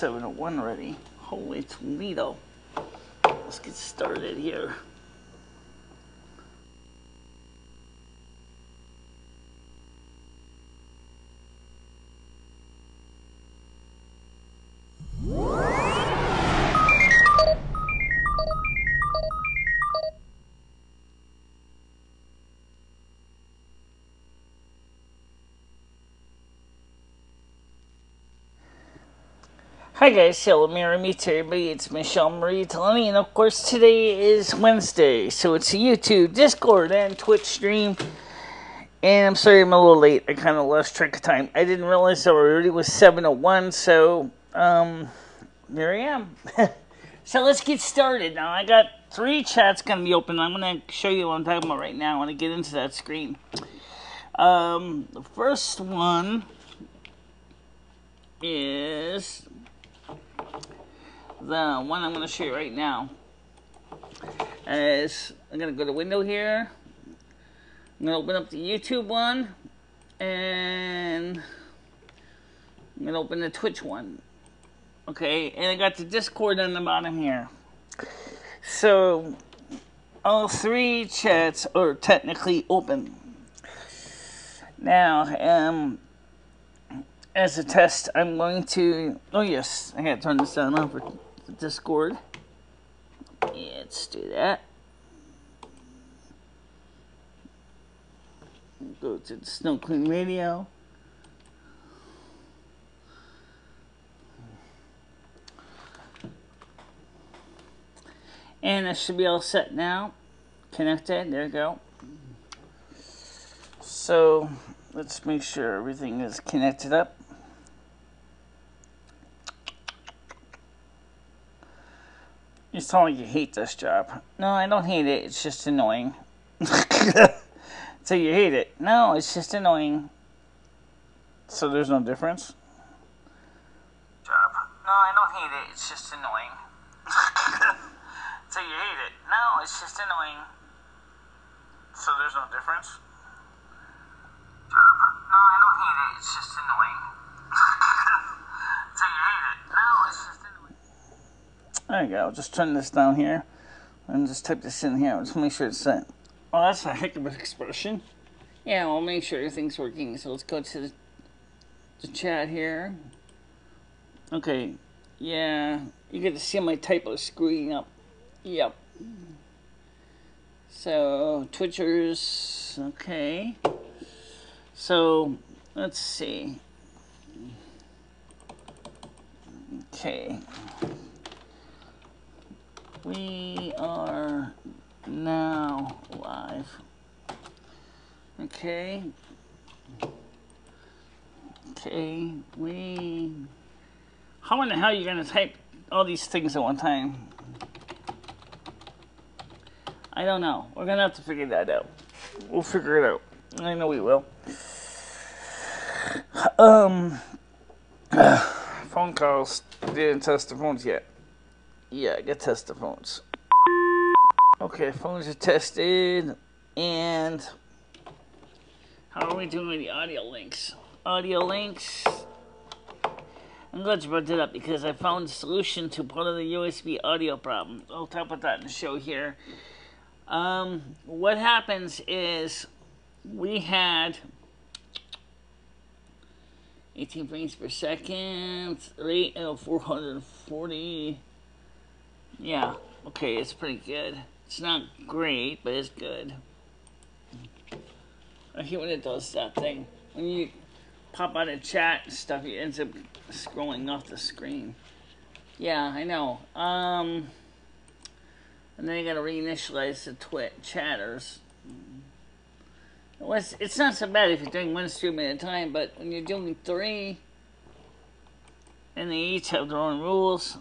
7:01 already. Holy Toledo. Let's get started here. Hi guys, hello, meet everybody, it's MicheleMarieDalene, and of course today is Wednesday, so it's a YouTube, Discord, and Twitch stream, and I'm sorry I'm a little late, I kind of lost track of time. I didn't realize it already was 7:01, so, there I am. So let's get started now. I got 3 chats going to be open. I'm going to show you what I'm talking about right now when I get into that screen. The first one is the one I'm going to show you right now. Is I'm going to go to window here. I'm going to open up the YouTube one, and I'm going to open the Twitch one. Okay, and I got the Discord on the bottom here. So all 3 chats are technically open. Now, as a test, I'm going to, oh yes, I had to turn this down for the Discord. Yeah, let's do that. Go to the Snow Queen Radio. And it should be all set now. Connected, there we go. So, let's make sure everything is connected up. You sound like you hate this job. No, I don't hate it. It's just annoying. So you hate it. No, it's just annoying. So there's no difference? Job. No, I don't hate it. It's just annoying. So you hate it. No, it's just annoying. So there's no difference? Job. No, I don't hate it. It's just annoying. So you hate it. No, it's just annoying. There you go. I'll just turn this down here and just type this in here. Just make sure it's set. Oh, that's a heck of an expression. Yeah, we'll make sure everything's working. So let's go to the chat here. Okay. Yeah. You get to see my typo screwing up. Yep. So, Twitchers. Okay. So, let's see. Okay. We are now live. Okay. Okay. How in the hell are you going to type all these things at one time? I don't know. We're going to have to figure that out. We'll figure it out. I know we will. Phone calls. Didn't test the phones yet. Yeah, I got to test the phones. Okay, phones are tested. And how are we doing with the audio links? Audio links. I'm glad you brought that up because I found a solution to part of the USB audio problem. I'll talk about that in the show here. What happens is we had 18 frames per second, rate of 440. Yeah, okay, it's pretty good. It's not great, but it's good. I hate when it does that thing. When you pop out of chat and stuff, it ends up scrolling off the screen. Yeah, I know. And then you gotta reinitialize the chatters. It's not so bad if you're doing 1 stream at a time, but when you're doing 3, and they each have their own rules,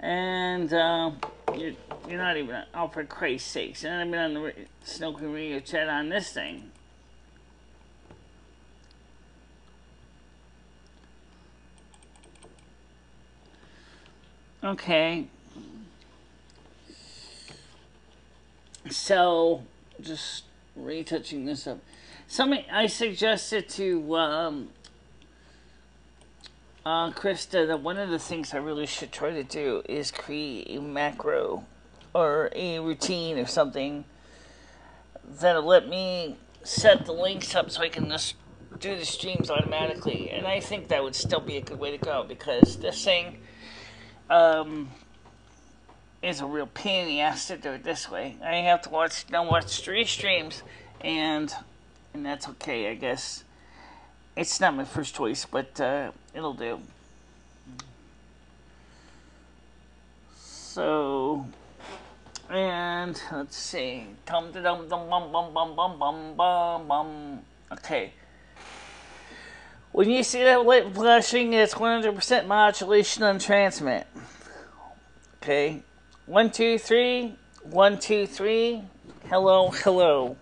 and you're not even, oh for Christ's sakes, you're not even on the Snow Queen Radio chat on this thing. Okay. So, just retouching this up. I suggested to Krista, one of the things I really should try to do is create a macro or a routine or something that'll let me set the links up so I can just do the streams automatically. And I think that would still be a good way to go, because this thing is a real pain in the ass to do it this way. I have to watch 3 streams, and that's okay, I guess. It's not my first choice, but it'll do. So, and let's see. Dum dum dum bum bum bum bum bum bum bum. Okay. When you see that light flashing, it's 100% modulation on transmit. Okay. 1, 2, 3. 1, 2, 3. Hello, hello.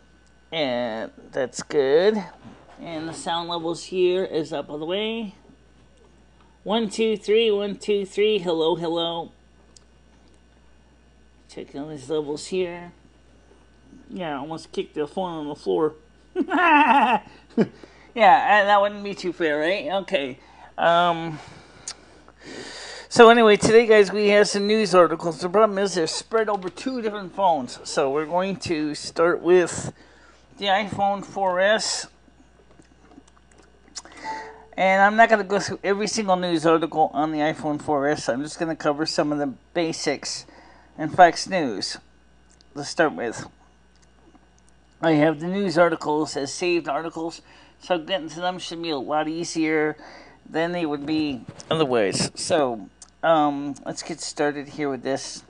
And that's good. And the sound levels here is up all the way. 1, 2, 3. 1, 2, 3. Hello, hello. Checking on these levels here. Yeah, I almost kicked the phone on the floor. Yeah, that wouldn't be too fair, right? Okay. So anyway, today, guys, we have some news articles. The problem is they're spread over 2 different phones. So we're going to start with the iPhone 4S. And I'm not going to go through every single news article on the iPhone 4S. I'm just going to cover some of the basics and Fox News to start with. I have the news articles as saved articles, so getting to them should be a lot easier than they would be otherwise. So, let's get started here with this.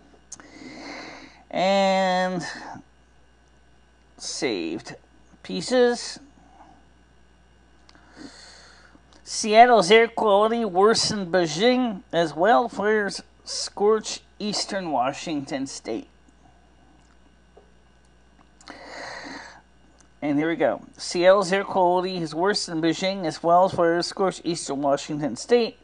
And saved pieces. Seattle's air quality worse than Beijing as wildfires scorch eastern Washington state. And here we go. Seattle's air quality is worse than Beijing as wildfires scorch eastern Washington state.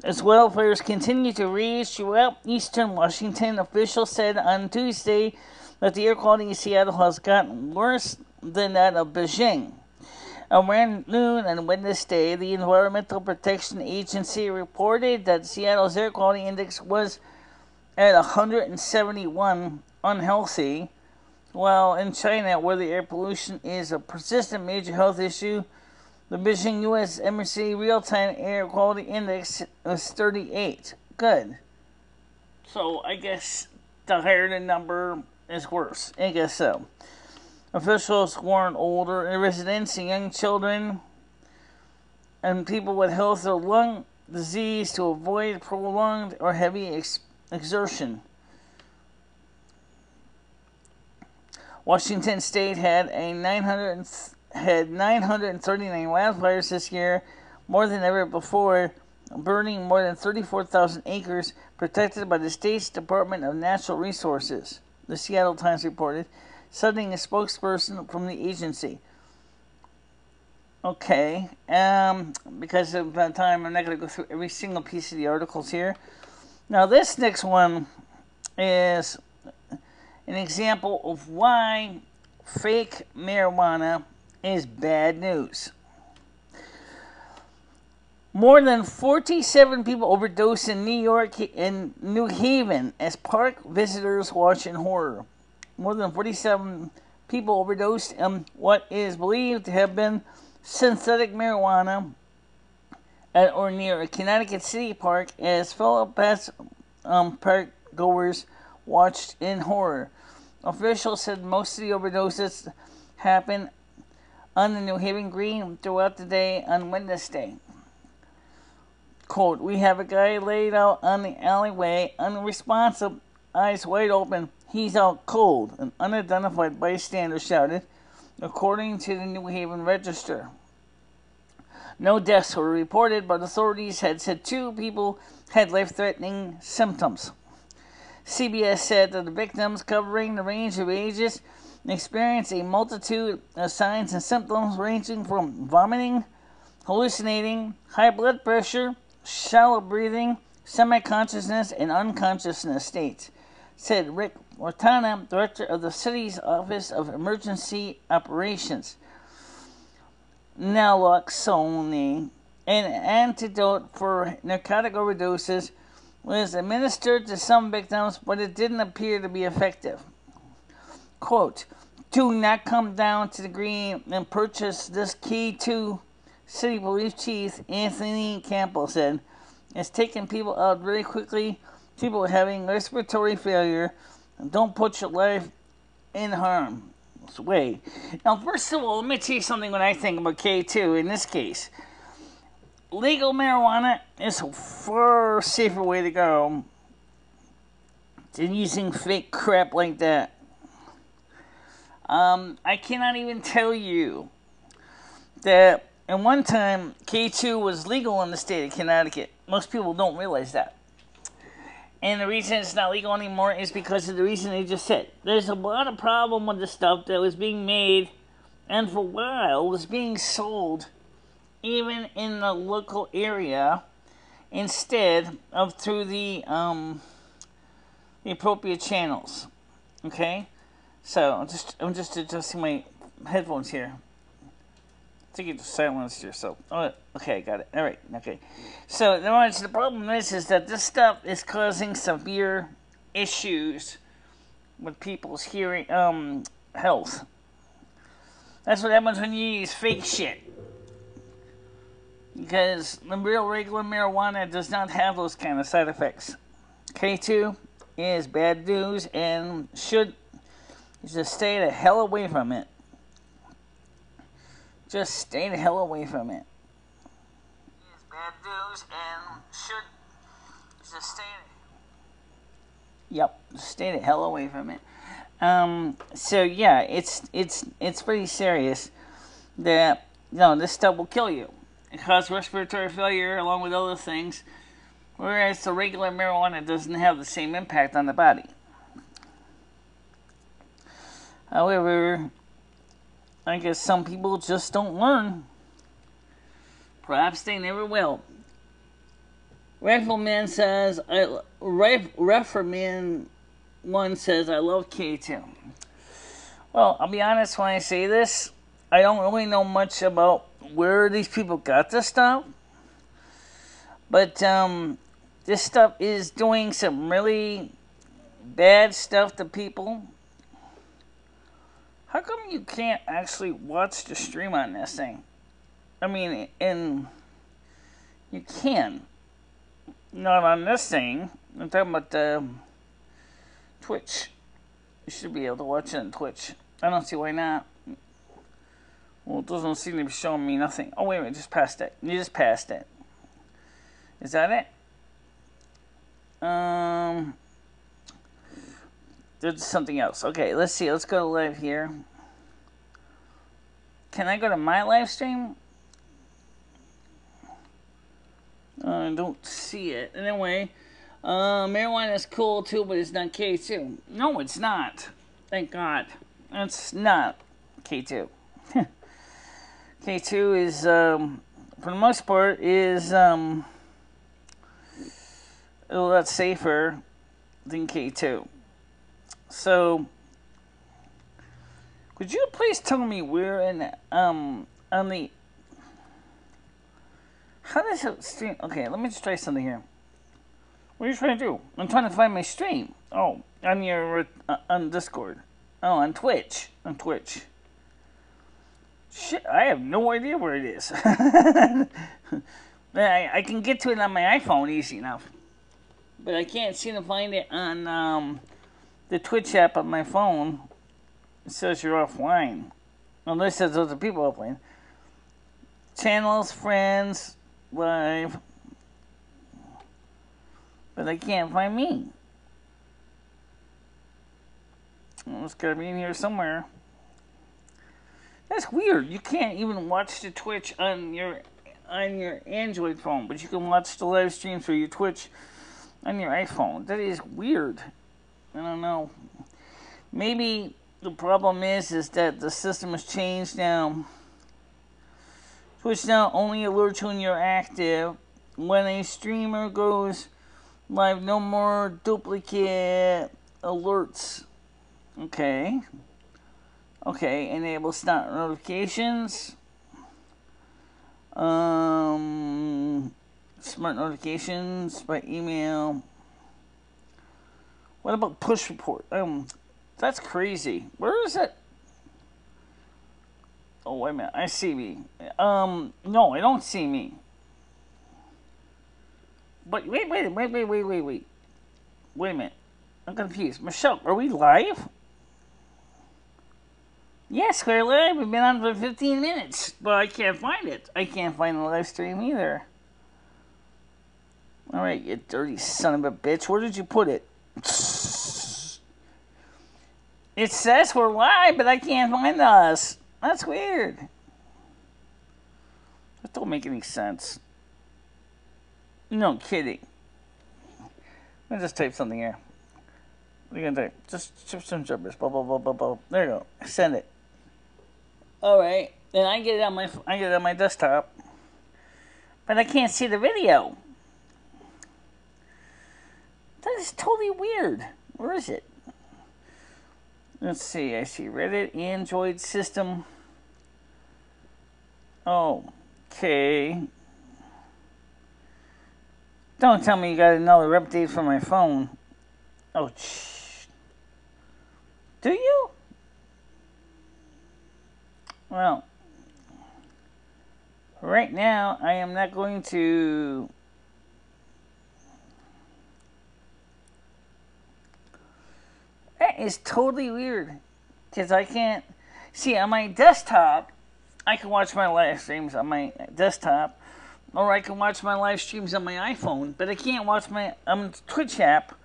As wildfires continue to rage throughout eastern Washington, officials said on Tuesday that the air quality in Seattle has gotten worse than that of Beijing. Around noon on Wednesday, the Environmental Protection Agency reported that Seattle's air quality index was at 171, unhealthy, while in China, where the air pollution is a persistent major health issue, the Beijing U.S. Embassy real-time air quality index was 38. Good. So I guess the higher the number is worse. I guess so. Officials warned older residents and young children and people with health or lung disease to avoid prolonged or heavy exertion. Washington State had 939 wildfires this year, more than ever before, burning more than 34,000 acres protected by the state's Department of Natural Resources, the Seattle Times reported, citing a spokesperson from the agency. Okay, because of time, I'm not going to go through every single piece of the articles here. Now, this next one is an example of why fake marijuana is bad news. More than 47 people overdosed in New York and New Haven as park visitors watch in horror. More than 47 people overdosed in what is believed to have been synthetic marijuana at or near a Connecticut City park as fellow park goers watched in horror. Officials said most of the overdoses happened on the New Haven Green throughout the day on Wednesday. Quote, "We have a guy laid out on the alleyway, unresponsive, eyes wide open. He's out cold," an unidentified bystander shouted, according to the New Haven Register. No deaths were reported, but authorities had said 2 people had life-threatening symptoms. CBS said that the victims, covering the range of ages, experienced a multitude of signs and symptoms ranging from vomiting, hallucinating, high blood pressure, shallow breathing, semi-consciousness, and unconsciousness states, said Rick Ortana, director of the city's Office of Emergency Operations. Naloxone, an antidote for narcotic overdoses was administered to some victims, but it didn't appear to be effective. Quote, "Do not come down to the green and purchase this K2," City Police Chief Anthony Campbell said. "It's taking people out very quickly. People having respiratory failure. Don't put your life in harm's way." Now, first of all, let me tell you something when I think about K2 in this case. Legal marijuana is a far safer way to go than using fake crap like that. I cannot even tell you that at one time K2 was legal in the state of Connecticut. Most people don't realize that. And the reason it's not legal anymore is because of the reason they just said. There's a lot of problem with the stuff that was being made and for a while was being sold even in the local area instead of through the appropriate channels. Okay? So I'm just adjusting my headphones here. I think it's silenced here, so okay, I got it. All right, okay. So the problem is that this stuff is causing severe issues with people's hearing health. That's what happens when you use fake shit. Because the real regular marijuana does not have those kind of side effects. K2 is bad news and should just stay the hell away from it. Just stay the hell away from it. It's bad news and should just stay. Yep, stay the hell away from it. So yeah, it's pretty serious that this stuff will kill you. It causes respiratory failure along with other things, whereas the regular marijuana doesn't have the same impact on the body. However, I guess some people just don't learn. Perhaps they never will. Rifleman says, Referman 1 says, "I love K2." Well, I'll be honest when I say this. I don't really know much about where these people got this stuff. But this stuff is doing some really bad stuff to people. How come you can't actually watch the stream on this thing? I mean, and you can. Not on this thing. I'm talking about Twitch. You should be able to watch it on Twitch. I don't see why not. Well, it doesn't seem to be showing me nothing. Oh, wait a minute, just passed it. You just passed it. Is that it? There's something else. Okay, let's see. Let's go to live here. Can I go to my live stream? I don't see it. Anyway, marijuana is cool too, but it's not K2. No, it's not. Thank God. It's not K2. K2 is, for the most part, is a lot safer than K2. So, could you please tell me where in, on the, how does it stream? Okay, let me just try something here. What are you trying to do? I'm trying to find my stream. Oh, on your, on Discord. Oh, on Twitch. On Twitch. Shit, I have no idea where it is. I can get to it on my iPhone easy enough. But I can't seem to find it on the Twitch app on my phone. It says you're offline. Unless there's other people offline. Channels, friends, live. But I can't find me. Well, it's gotta be in here somewhere. That's weird. You can't even watch the Twitch on your Android phone, but you can watch the live stream through your Twitch on your iPhone. That is weird. I don't know. Maybe the problem is that the system has changed now. Twitch now only alerts when you're active. When a streamer goes live, no more duplicate alerts. Okay. Okay, enable start notifications. Smart notifications by email. What about push report? That's crazy. Where is it? Oh, wait a minute. I see me. No, I don't see me. But wait. Wait a minute. I'm confused. Michelle, are we live? Yes, we're live. We've been on for 15 minutes. But I can't find it. I can't find the live stream either. Alright, you dirty son of a bitch. Where did you put it? It says we're live, but I can't find us. That's weird. That don't make any sense. No kidding. Let me just type something here. What are you gonna type? Just some gibberish. Blah blah blah blah blah. There you go. Send it. Alright. Then I get it on my desktop. But I can't see the video. That is totally weird. Where is it? Let's see. I see Reddit, Android system. Okay. Don't tell me you got another update for my phone. Oh, shh. Do you? Well, right now I am not going to. That is totally weird. Because I can't. See, on my desktop, I can watch my live streams on my desktop. Or I can watch my live streams on my iPhone. But I can't watch my Twitch app.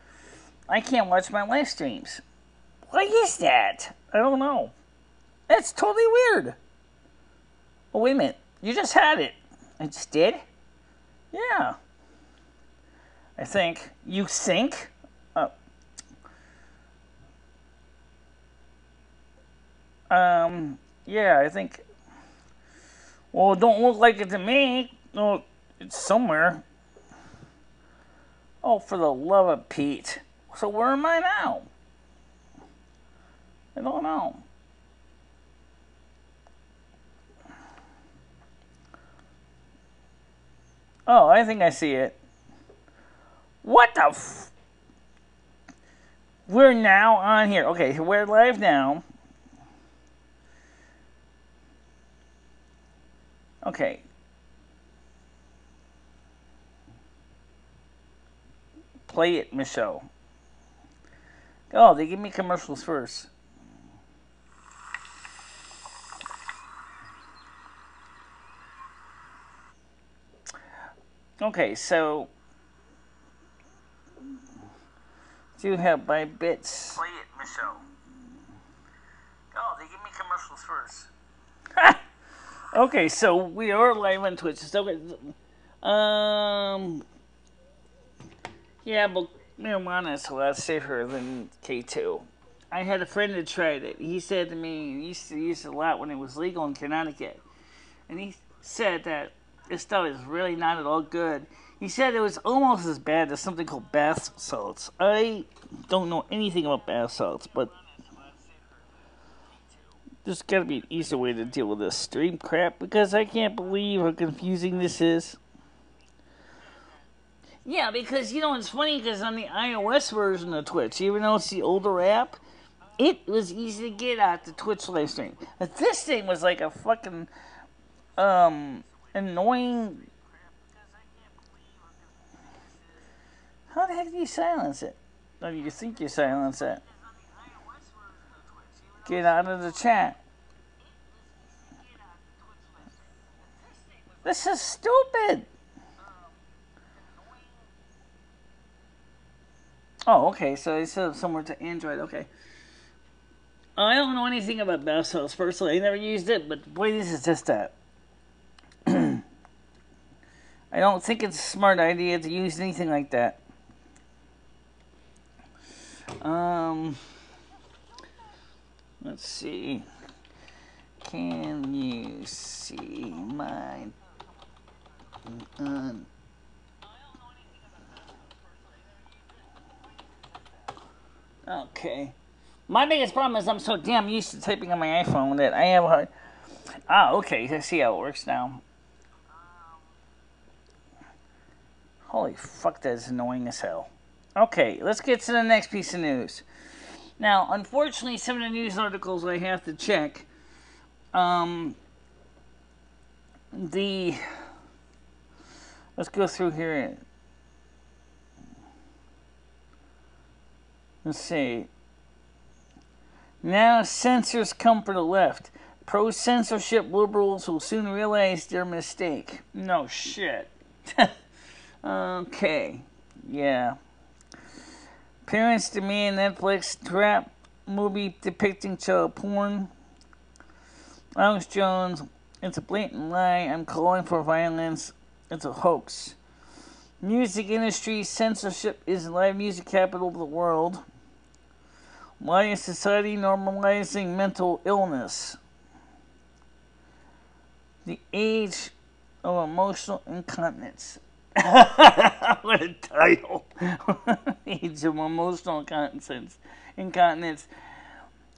I can't watch my live streams. Why is that? I don't know. That's totally weird. Oh, wait a minute. You just had it. I just did? Yeah. I think. You think? Yeah, I think. Well, it don't look like it to me. No, it's somewhere. Oh, for the love of Pete. So where am I now? I don't know. Oh, I think I see it. What the f... We're now on here. Okay, we're live now. Okay. Play it, Michelle. Oh, they give me commercials first. Okay, so do have by bits. Play it, Michelle. Oh, they give me commercials first. Okay, so we are live on Twitch. So, yeah, but marijuana is a lot safer than K2. I had a friend that tried it. He said to me, he used to use it a lot when it was legal in Connecticut. And he said that this stuff is really not at all good. He said it was almost as bad as something called bath salts. I don't know anything about bath salts, but there's got to be an easier way to deal with this stream crap, because I can't believe how confusing this is. Yeah, because, you know, it's funny, because on the iOS version of Twitch, even though it's the older app, it was easy to get at the Twitch live stream. But this thing was like a fucking, annoying... How the heck do you silence it? Or do you think you silence it? Get out of the chat. This is stupid. Oh, okay. So I said somewhere to Android. Okay. I don't know anything about bath salts personally. I never used it, but boy, this is just that. I don't think it's a smart idea to use anything like that. Let's see. Can you see my... Okay. My biggest problem is I'm so damn used to typing on my iPhone that I have a hard... Ah, okay. I see how it works now. Holy fuck, that's annoying as hell. Okay, let's get to the next piece of news. Now, unfortunately, some of the news articles I have to check. Let's go through here. Let's see. Now censors come for the left. Pro-censorship liberals will soon realize their mistake. No shit. Okay. Yeah. Parents demand Netflix trap movie depicting child porn. Alex Jones, it's a blatant lie. I'm calling for violence. It's a hoax. Music industry censorship is live music capital of the world. Why is society normalizing mental illness? The age of emotional incontinence. What a title. Age of emotional incontinence.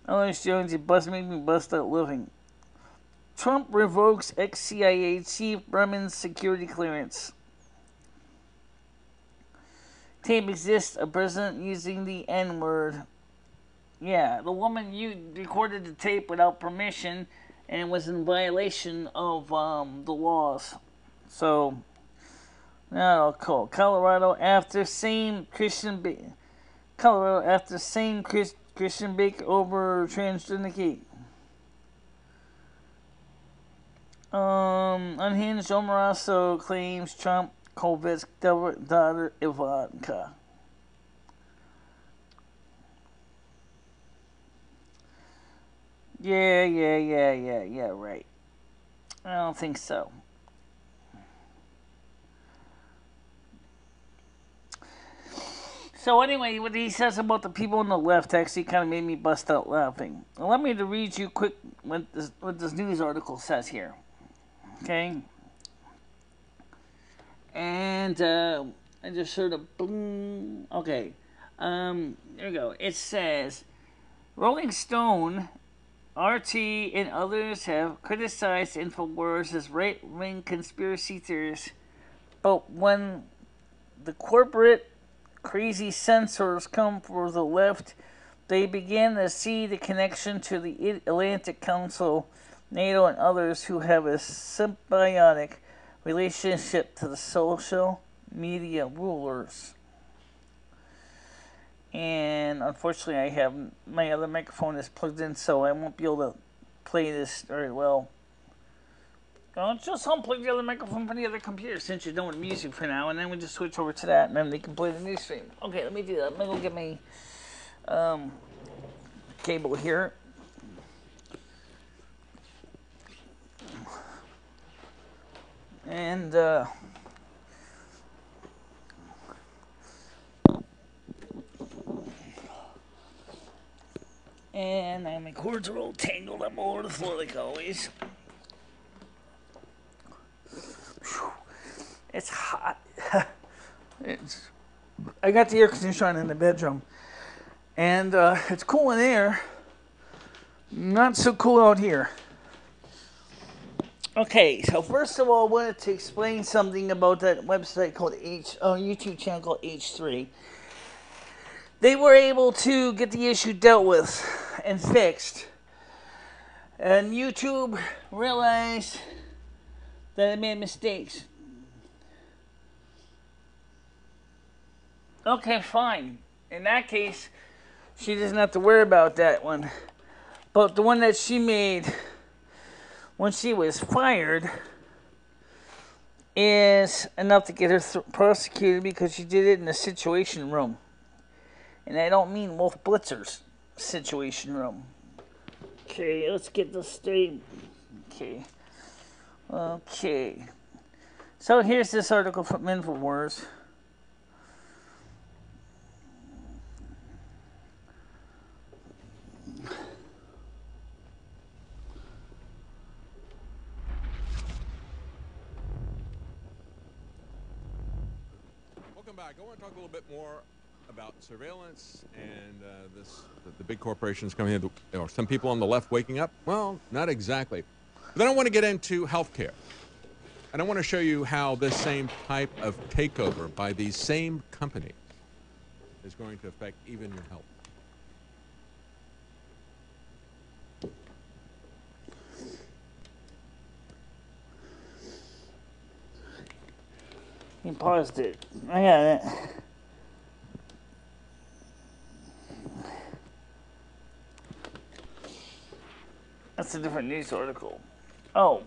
Alex Jones, you bust make me bust out living. Trump revokes ex-CIA Chief Bremen's security clearance. Tape exists of president using the N-word. Yeah, the woman recorded the tape without permission and was in violation of the laws. So, now I'll call Colorado after same Christian Baker over transgender gate. Unhinged Omaroso claims Trump Covid's daughter Ivanka. Yeah, right. I don't think so. So anyway, what he says about the people on the left actually kind of made me bust out laughing. Allow me to read you quick what this news article says here. Okay? And I just sort of boom. Okay. There we go. It says Rolling Stone, RT, and others have criticized InfoWars as right-wing conspiracy theories, but when the corporate crazy censors come for the left, they begin to see the connection to the Atlantic Council, NATO, and others who have a symbiotic relationship to the social media rulers. And unfortunately, I have my other microphone is plugged in, so I won't be able to play this very well. I'll just unplug the other microphone from the other computer since you're done with music for now, and then we just switch over to that, and then they can play the news stream. Okay, let me do that. Let me go get my cable here. And now my cords are all tangled up all over the floor like always. It's hot. I got the air conditioner on in the bedroom, and it's cool in there. Not so cool out here. Okay, so first of all, I wanted to explain something about that website called YouTube channel called H3. They were able to get the issue dealt with and fixed, and YouTube realized that it made mistakes. Okay, fine. In that case, she doesn't have to worry about that one. But the one that she made when she was fired is enough to get her prosecuted because she did it in a situation room. And I don't mean Wolf Blitzer's situation room. Okay, let's get this straight. Okay. So here's this article from InfoWars. Welcome back. I want to talk a little bit more about surveillance and the big corporations coming in. Or some people on the left waking up? Well, not exactly. But then I want to get into healthcare. And I want to show you how this same type of takeover by these same companies is going to affect even your health. You paused it. I got it. That's a different news article. Oh.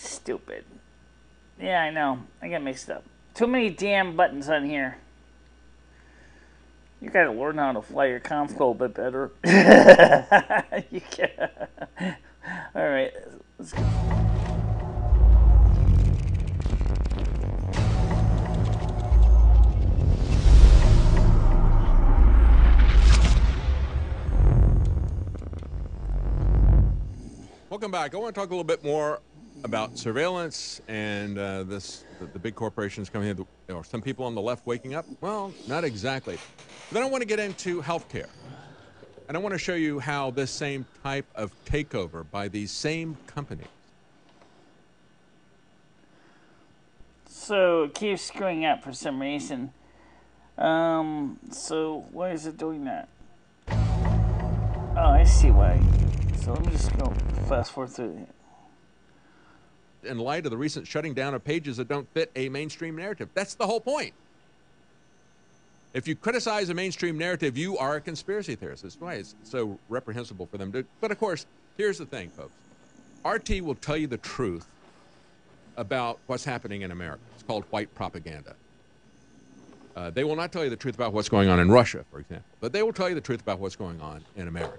Stupid. Yeah, I know. I got mixed up. Too many damn buttons on here. You gotta learn how to fly your conf a little bit better. You can. Alright, let's go. Welcome back. I want to talk a little bit more about surveillance and the big corporations coming in, or some people on the left waking up. Well, not exactly. But then I want to get into healthcare. And I want to show you how this same type of takeover by these same companies. So it keeps screwing up for some reason. So why is it doing that? Oh, I see why. So let me just go fast forward through it. In light of the recent shutting down of pages that don't fit a mainstream narrative. That's the whole point. If you criticize a mainstream narrative, you are a conspiracy theorist. That's why it's so reprehensible for them to. But of course, here's the thing, folks. RT will tell you the truth about what's happening in America. It's called white propaganda. They will not tell you the truth about what's going on in Russia, for example, but they will tell you the truth about what's going on in America.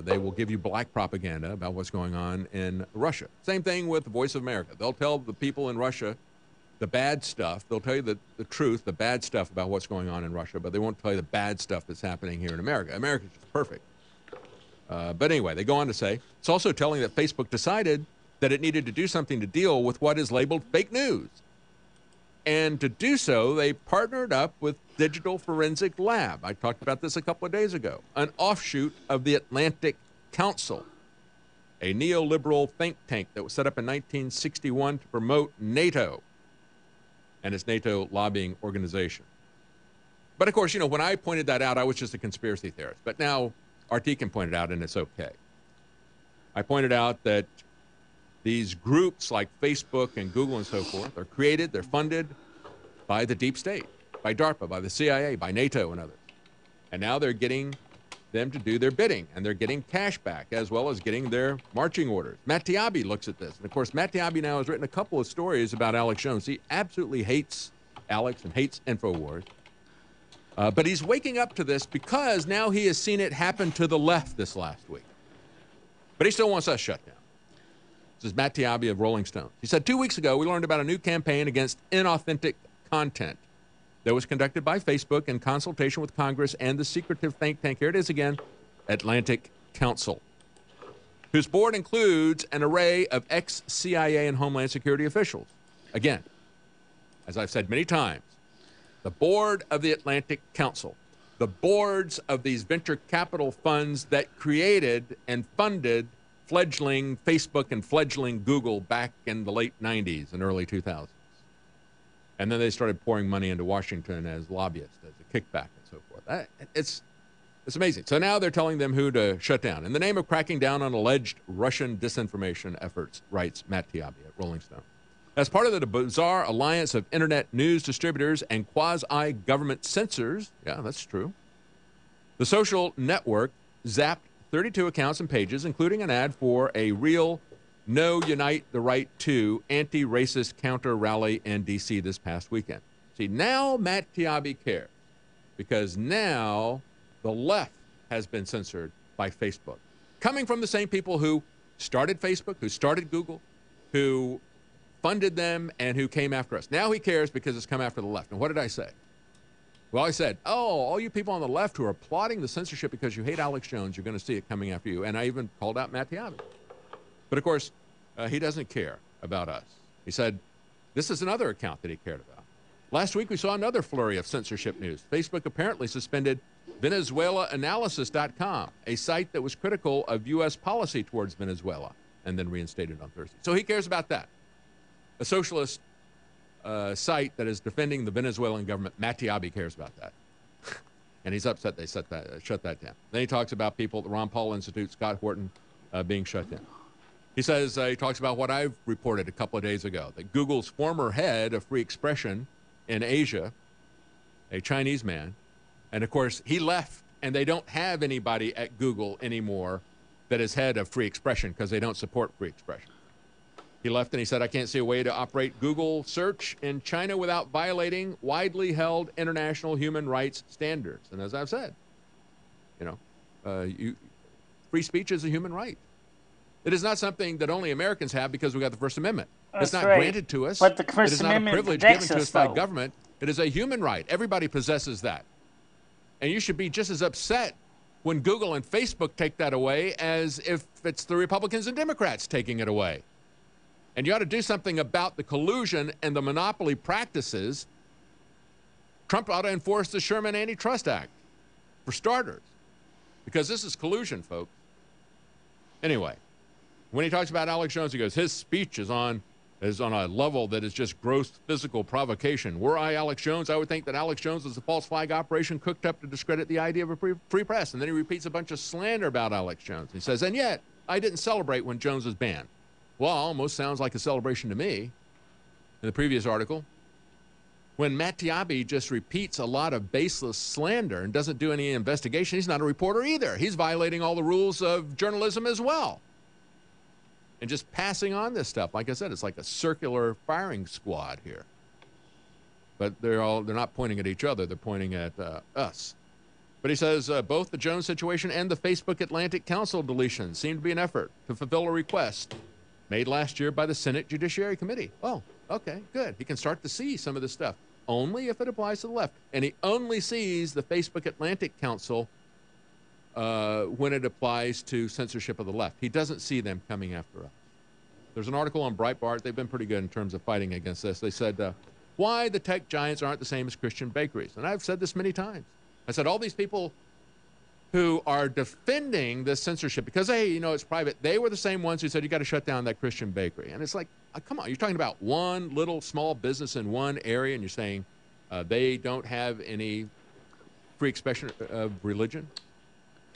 They will give you black propaganda about what's going on in Russia. Same thing with the Voice of America. They'll tell the people in Russia the bad stuff. They'll tell you the truth, the bad stuff about what's going on in Russia, but they won't tell you the bad stuff that's happening here in America. America's just perfect. But anyway, they go on to say, it's also telling that Facebook decided that it needed to do something to deal with what is labeled fake news. And to do so, they partnered up with Digital Forensic Lab. I talked about this a couple of days ago. An offshoot of the Atlantic Council, a neoliberal think tank that was set up in 1961 to promote NATO and its NATO lobbying organization. But of course, you know, when I pointed that out, I was just a conspiracy theorist. But now RT can point it out, and it's okay. I pointed out that these groups like Facebook and Google and so forth are created, they're funded by the deep state, by DARPA, by the CIA, by NATO and others. And now they're getting them to do their bidding, and they're getting cash back as well as getting their marching orders. Matt Taibbi looks at this. And of course, Matt Taibbi now has written a couple of stories about Alex Jones. He absolutely hates Alex and hates InfoWars. But he's waking up to this because now he has seen it happen to the left this last week. But he still wants us shut down. This is Matt Taibbi of Rolling Stone. He said, 2 weeks ago, we learned about a new campaign against inauthentic content that was conducted by Facebook in consultation with Congress and the secretive think tank, here it is again, Atlantic Council, whose board includes an array of ex-CIA and Homeland Security officials. Again, as I've said many times, the board of the Atlantic Council, the boards of these venture capital funds that created and funded fledgling Facebook and fledgling Google back in the late 90s and early 2000s. And then they started pouring money into Washington as lobbyists, as a kickback and so forth. It's amazing. So now they're telling them who to shut down. In the name of cracking down on alleged Russian disinformation efforts, writes Matt Taibbi at Rolling Stone. As part of the bizarre alliance of internet news distributors and quasi-government censors, yeah, that's true, the social network zapped 32 accounts and pages, including an ad for a real No Unite the Right to anti-racist counter rally in D.C. this past weekend. See, now Matt Taibbi cares because now the left has been censored by Facebook, coming from the same people who started Facebook, who started Google, who funded them, and who came after us. Now he cares because it's come after the left. And what did I say? Well, I said, oh, all you people on the left who are applauding the censorship because you hate Alex Jones, you're going to see it coming after you. And I even called out Matt Taibbi. But of course, he doesn't care about us. He said, this is another account that he cared about. Last week, we saw another flurry of censorship news. Facebook apparently suspended VenezuelaAnalysis.com, a site that was critical of U.S. policy towards Venezuela. and then reinstated on Thursday. So he cares about that. A socialist site that is defending the Venezuelan government, Matiabi, cares about that. And he's upset they shut that down. Then he talks about people at the Ron Paul Institute, Scott Horton, being shut down. He says, he talks about what I've reported a couple of days ago, that Google's former head of free expression in Asia, a Chinese man, and of course he left, and they don't have anybody at Google anymore that is head of free expression because they don't support free expression. He left and he said, I can't see a way to operate Google search in China without violating widely held international human rights standards. And as I've said, free speech is a human right. It is not something that only Americans have because we got the First Amendment. It's not granted to us. But the First Amendment it is not a privilege given to us by government. It is a human right. Everybody possesses that. And you should be just as upset when Google and Facebook take that away as if it's the Republicans and Democrats taking it away. And you ought to do something about the collusion and the monopoly practices. Trump ought to enforce the Sherman Antitrust Act, for starters, because this is collusion, folks. Anyway, when he talks about Alex Jones, he goes, his speech is on a level that is just gross physical provocation. Were I Alex Jones, I would think that Alex Jones was a false flag operation cooked up to discredit the idea of a free press. And then he repeats a bunch of slander about Alex Jones. He says, and yet, I didn't celebrate when Jones was banned. Well, almost sounds like a celebration to me. In the previous article, when Matt Taibbi just repeats a lot of baseless slander and doesn't do any investigation, he's not a reporter either. He's violating all the rules of journalism as well. And just passing on this stuff. Like I said, it's like a circular firing squad here. But they're not pointing at each other. They're pointing at us. But he says both the Jones situation and the Facebook Atlantic Council deletion seem to be an effort to fulfill a request made last year by the Senate Judiciary Committee. Oh, okay, good. He can start to see some of this stuff, only if it applies to the left. And he only sees the Facebook Atlantic Council when it applies to censorship of the left. He doesn't see them coming after us. There's an article on Breitbart. They've been pretty good in terms of fighting against this. They said, why the tech giants aren't the same as Christian bakeries. And I've said this many times. I said, all these people who are defending this censorship because, hey, it's private, they were the same ones who said you got to shut down that Christian bakery. And it's like, come on, you're talking about one little small business in one area, and you're saying they don't have any free expression of religion?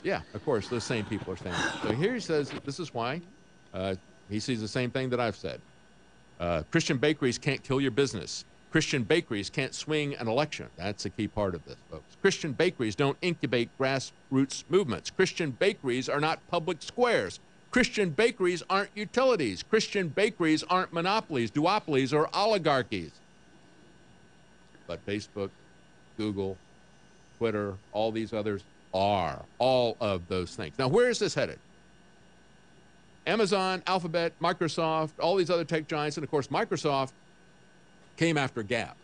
Yeah, of course, those same people are saying that. So here he says this is why. He sees the same thing that I've said. Christian bakeries can't kill your business. Christian bakeries can't swing an election. That's a key part of this, folks. Christian bakeries don't incubate grassroots movements. Christian bakeries are not public squares. Christian bakeries aren't utilities. Christian bakeries aren't monopolies, duopolies, or oligarchies. But Facebook, Google, Twitter, all these others are all of those things. Now, where is this headed? Amazon, Alphabet, Microsoft, all these other tech giants, and of course, Microsoft came after Gab.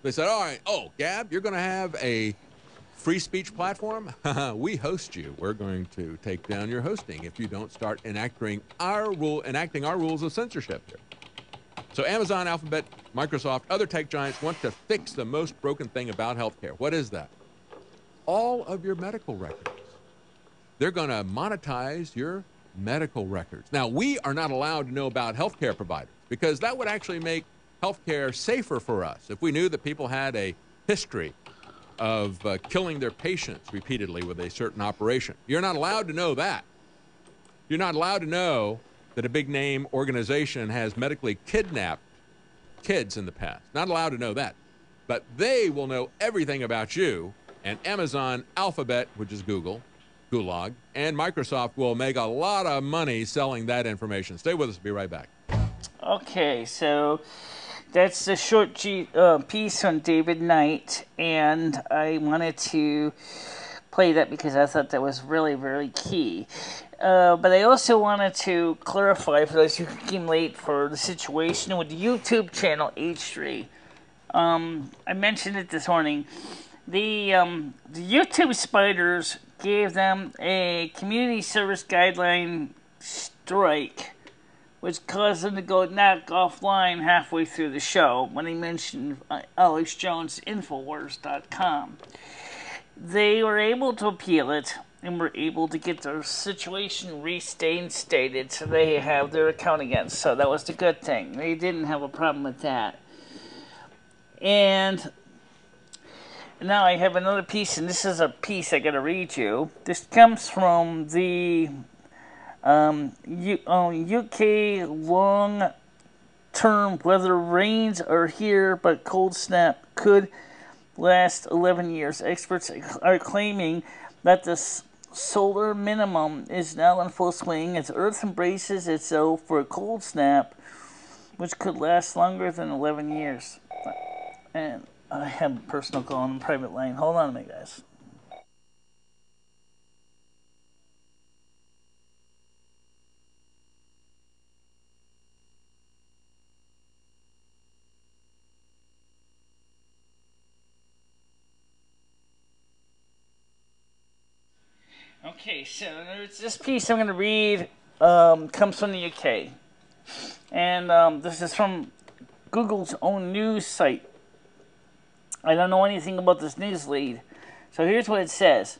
They said, all right, Gab, you're going to have a free speech platform? We host you. We're going to take down your hosting if you don't start enacting our rules of censorship here. So Amazon, Alphabet, Microsoft, other tech giants want to fix the most broken thing about healthcare. What is that? All of your medical records. They're going to monetize your medical records. Now, we are not allowed to know about healthcare providers because that would actually make healthcare safer for us if we knew that people had a history of killing their patients repeatedly with a certain operation. You're not allowed to know that. You're not allowed to know that a big name organization has medically kidnapped kids in the past. Not allowed to know that. But they will know everything about you, and Amazon, Alphabet, which is Google, Gulag, and Microsoft will make a lot of money selling that information. Stay with us. Be right back. Okay, so that's the short piece on David Knight, and I wanted to play that because I thought that was really, really key. But I also wanted to clarify for those who came late for the situation with the YouTube channel H3. I mentioned it this morning. The YouTube spiders gave them a community service guideline strike, which caused them to go knock offline halfway through the show when they mentioned Alex Jones Infowars.com. They were able to appeal it, and were able to get their situation reinstated so they have their account again. So that was the good thing. They didn't have a problem with that. And now I have another piece, and this is a piece I gotta read you. This comes from the UK long-term weather. Rains are here, but cold snap could last 11 years. Experts are claiming that the solar minimum is now in full swing as Earth embraces itself for a cold snap, which could last longer than 11 years. And I have a personal call on the private line. Hold on a minute, guys. Okay, so this piece I'm going to read comes from the UK. And this is from Google's own news site. I don't know anything about this news lead. So here's what it says.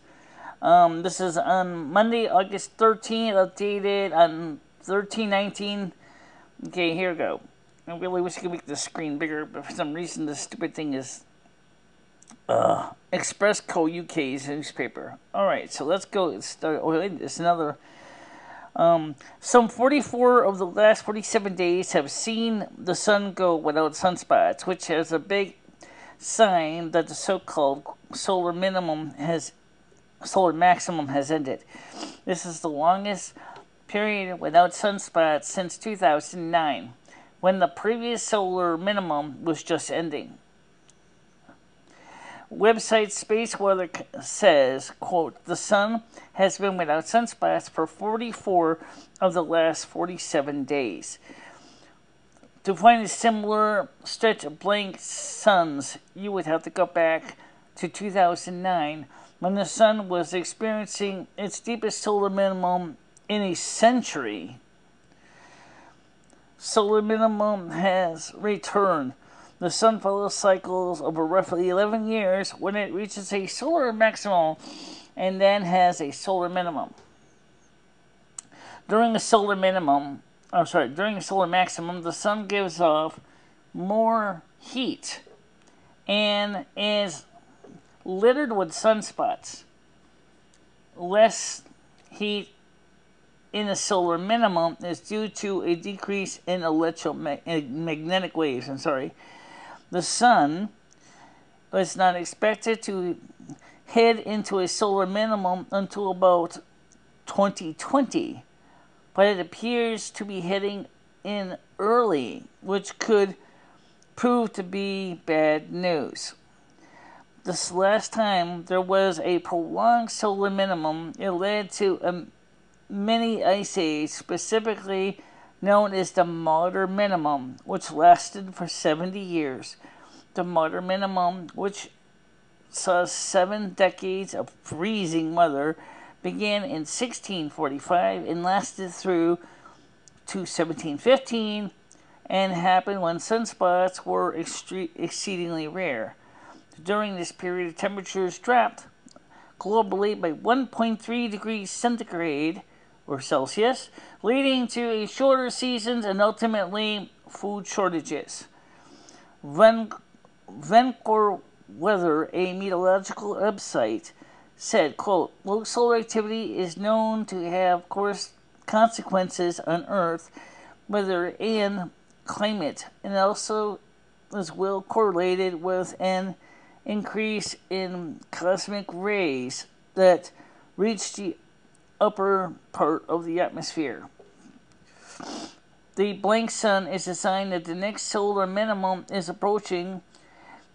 This is on Monday, August 13th, updated on 13/19. Okay, here we go. I really wish I could make the screen bigger, but for some reason this stupid thing is Express Co. UK's newspaper. Alright, so let's go start. Oh, it's another. Some 44 of the last 47 days have seen the sun go without sunspots, which is a big sign that the so-called solar maximum has ended. This is the longest period without sunspots since 2009, when the previous solar minimum was just ending. Website Space Weather says, quote, the sun has been without sunspots for 44 of the last 47 days. To find a similar stretch of blank suns, you would have to go back to 2009, when the sun was experiencing its deepest solar minimum in a century. Solar minimum has returned. The sun follows cycles over roughly 11 years when it reaches a solar maximum and then has a solar minimum. During a solar maximum, the sun gives off more heat and is littered with sunspots. Less heat in the solar minimum is due to a decrease in electromagnetic waves. The sun is not expected to head into a solar minimum until about 2020, but it appears to be heading in early, which could prove to be bad news. This last time there was a prolonged solar minimum, it led to a mini ice age, specifically known as the modern minimum, which lasted for 70 years. The modern minimum, which saw 7 decades of freezing weather, began in 1645 and lasted through to 1715 and happened when sunspots were exceedingly rare. During this period, temperatures dropped globally by 1.3 degrees centigrade or Celsius, leading to shorter seasons and ultimately food shortages. Vancouver Weather, a meteorological website, said, quote, low solar activity is known to have consequences on Earth, weather, and climate, and also is well correlated with an increase in cosmic rays that reach the upper part of the atmosphere. The blank sun is a sign that the next solar minimum is approaching,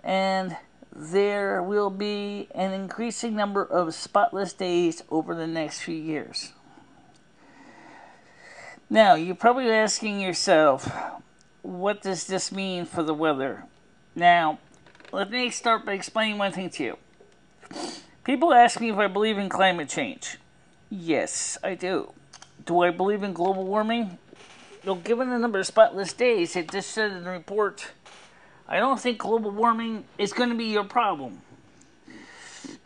and there will be an increasing number of spotless days over the next few years. Now, you're probably asking yourself, what does this mean for the weather? Now, let me start by explaining one thing to you. People ask me if I believe in climate change. Yes, I do. Do I believe in global warming? Well, given the number of spotless days, it just said in the report, I don't think global warming is going to be your problem.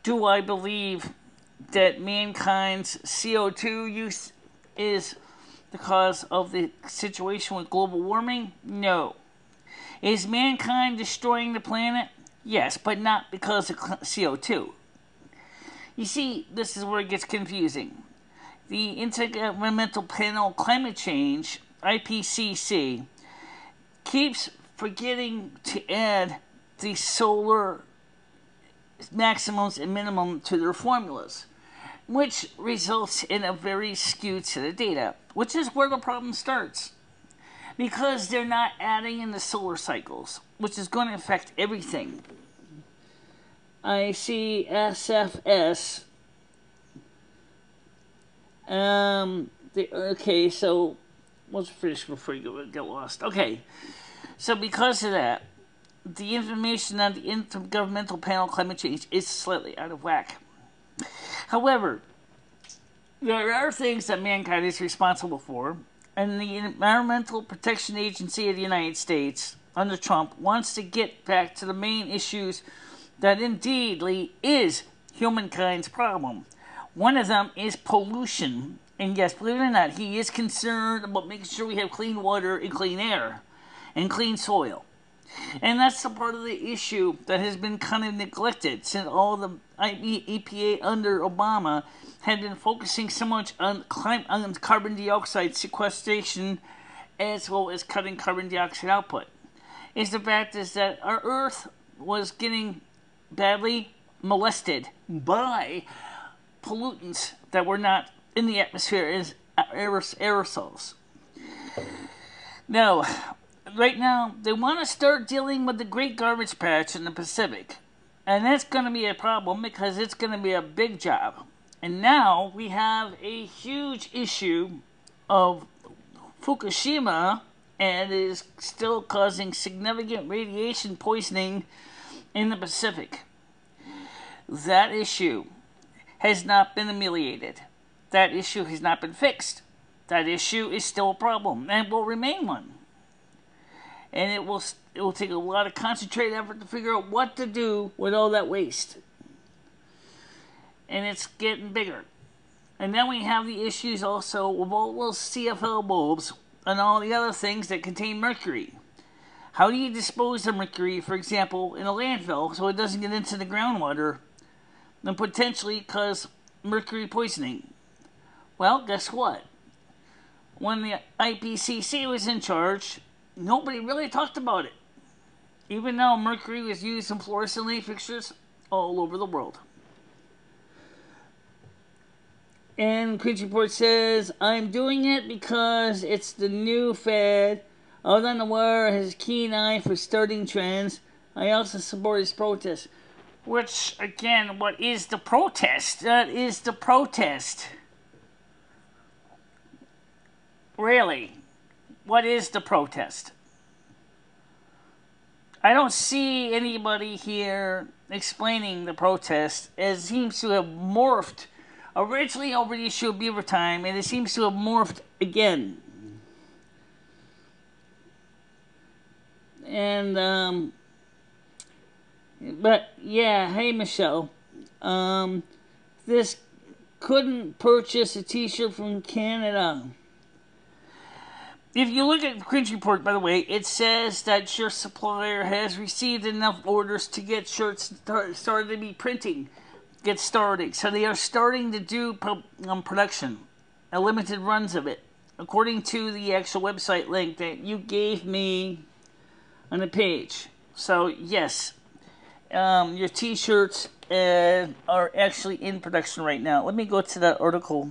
Do I believe that mankind's CO2 use is the cause of the situation with global warming? No. Is mankind destroying the planet? Yes, but not because of CO2. You see, this is where it gets confusing. The Intergovernmental Panel on Climate Change, IPCC, keeps forgetting to add the solar maximums and minimum to their formulas, which results in a very skewed set of data, which is where the problem starts. Because they're not adding in the solar cycles, which is going to affect everything. I see SFS. Okay, so let's finish before you get lost. Okay, so because of that, the information on the Intergovernmental Panel on Climate Change is slightly out of whack. However, there are things that mankind is responsible for, and the Environmental Protection Agency of the United States, under Trump, wants to get back to the main issues that indeedly is humankind's problem. One of them is pollution. And yes, believe it or not, he is concerned about making sure we have clean water and clean air and clean soil. And that's the part of the issue that has been kind of neglected since all the EPA under Obama had been focusing so much on carbon dioxide sequestration as well as cutting carbon dioxide output. Is the fact is that our Earth was getting badly molested by pollutants that were not in the atmosphere as aerosols. Now, right now, they want to start dealing with the Great Garbage Patch in the Pacific. And that's going to be a problem because it's going to be a big job. And now we have a huge issue of Fukushima, and it is still causing significant radiation poisoning in the Pacific. That issue has not been ameliorated. That issue has not been fixed. That issue is still a problem and will remain one. And it will take a lot of concentrated effort to figure out what to do with all that waste. And it's getting bigger. And then we have the issues also with all those CFL bulbs and all the other things that contain mercury. How do you dispose of mercury, for example, in a landfill so it doesn't get into the groundwater and potentially cause mercury poisoning? Well, guess what? When the IPCC was in charge, nobody really talked about it, even though mercury was used in fluorescent light fixtures all over the world. And Cringe Report says, I'm doing it because it's the new fad. Out on the wire has a keen eye for starting trends. I also support his protest. Which, again, what is the protest? That is the protest. Really? What is the protest? I don't see anybody here explaining the protest, as it seems to have morphed originally over the issue of Beaver Time, and it seems to have morphed again. And, but, yeah, hey, Michelle. This couldn't purchase a t-shirt from Canada. If you look at the Cringe Report, by the way, it says that your supplier has received enough orders to get shirts started to be printing. Get started. So they are starting to do production. Limited runs of it. According to the actual website link that you gave me on the page. So, yes. Your t-shirts are actually in production right now. Let me go to that article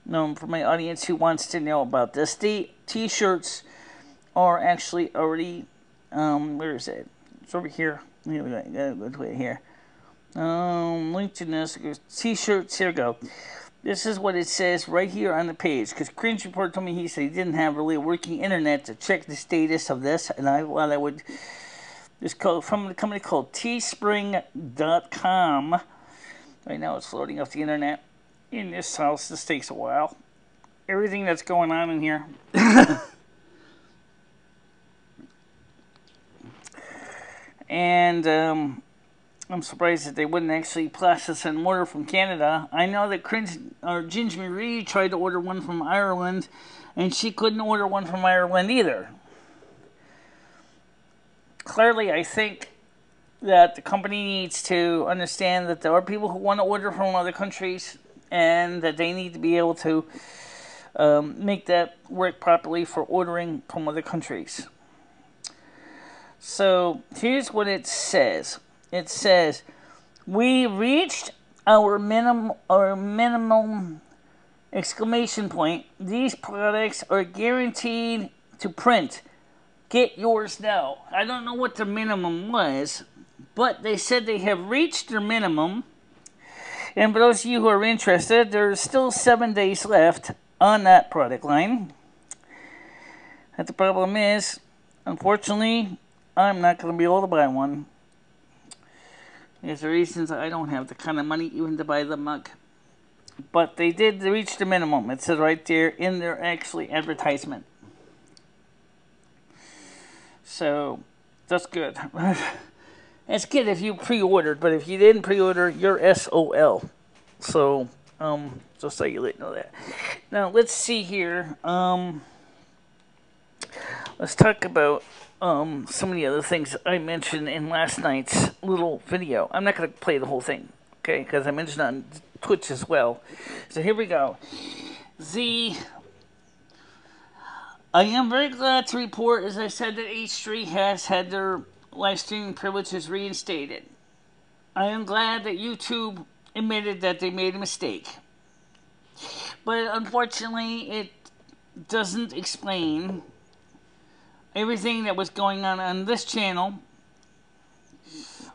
for my audience who wants to know about this. The t-shirts are actually already, where is it? It's over here. Here we go. Go to it here. Link to this. T-shirts. Here we go. This is what it says right here on the page. Because Cringe Report told me he said he didn't have really a working internet to check the status of this, and I thought I would. This code from a company called teespring.com. Right now it's floating off the internet. In this house, this takes a while. Everything that's going on in here. And I'm surprised that they wouldn't actually process an order from Canada. I know that Ginger Marie tried to order one from Ireland, and she couldn't order one from Ireland either. Clearly, I think that the company needs to understand that there are people who want to order from other countries, and that they need to be able to make that work properly for ordering from other countries. So here's what it says. It says, we reached our minimum exclamation point. These products are guaranteed to print. Get yours now. I don't know what the minimum was, but they said they have reached their minimum. And for those of you who are interested, there's still 7 days left on that product line. But the problem is, unfortunately, I'm not going to be able to buy one. There's the reasons I don't have the kind of money even to buy the mug. But they did reach the minimum. It says right there in their actually advertisement. So, that's good. It's good if you pre-ordered, but if you didn't pre-order, you're SOL. So, just so you know that. Now, let's see here. Let's talk about some of the other things I mentioned in last night's little video. I'm not going to play the whole thing, okay, because I mentioned it on Twitch as well. So here we go. I am very glad to report, as I said, that H3 has had their live streaming privileges reinstated. I am glad that YouTube admitted that they made a mistake. But unfortunately, it doesn't explain everything that was going on this channel,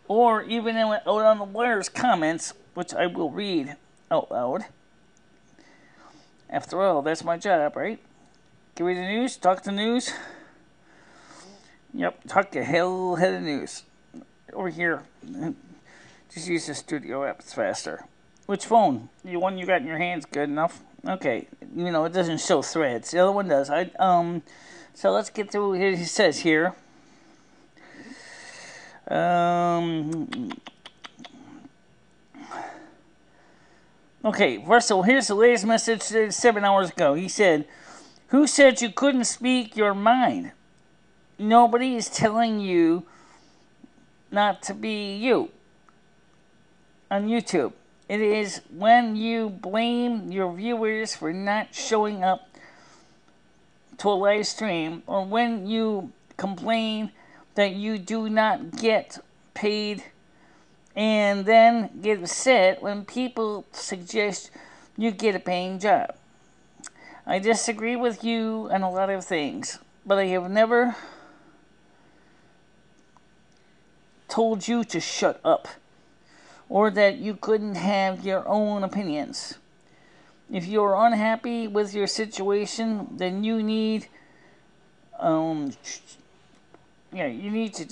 or even out on the Wire's comments, which I will read out loud. After all, that's my job, right? Give me the news, talk the news. Yep, talk the hell head of news. Over here. Just use the studio app, it's faster. Which phone? The one you got in your hand's good enough? Okay, you know, it doesn't show threads. The other one does. So let's get through here. He says here. Okay, first of all, here's the latest message 7 hours ago. He said, who said you couldn't speak your mind? Nobody is telling you not to be you on YouTube. It is when you blame your viewers for not showing up to a live stream, or when you complain that you do not get paid, and then get upset when people suggest you get a paying job. I disagree with you on a lot of things, but I have never told you to shut up, or that you couldn't have your own opinions. If you're unhappy with your situation, then you need, you need to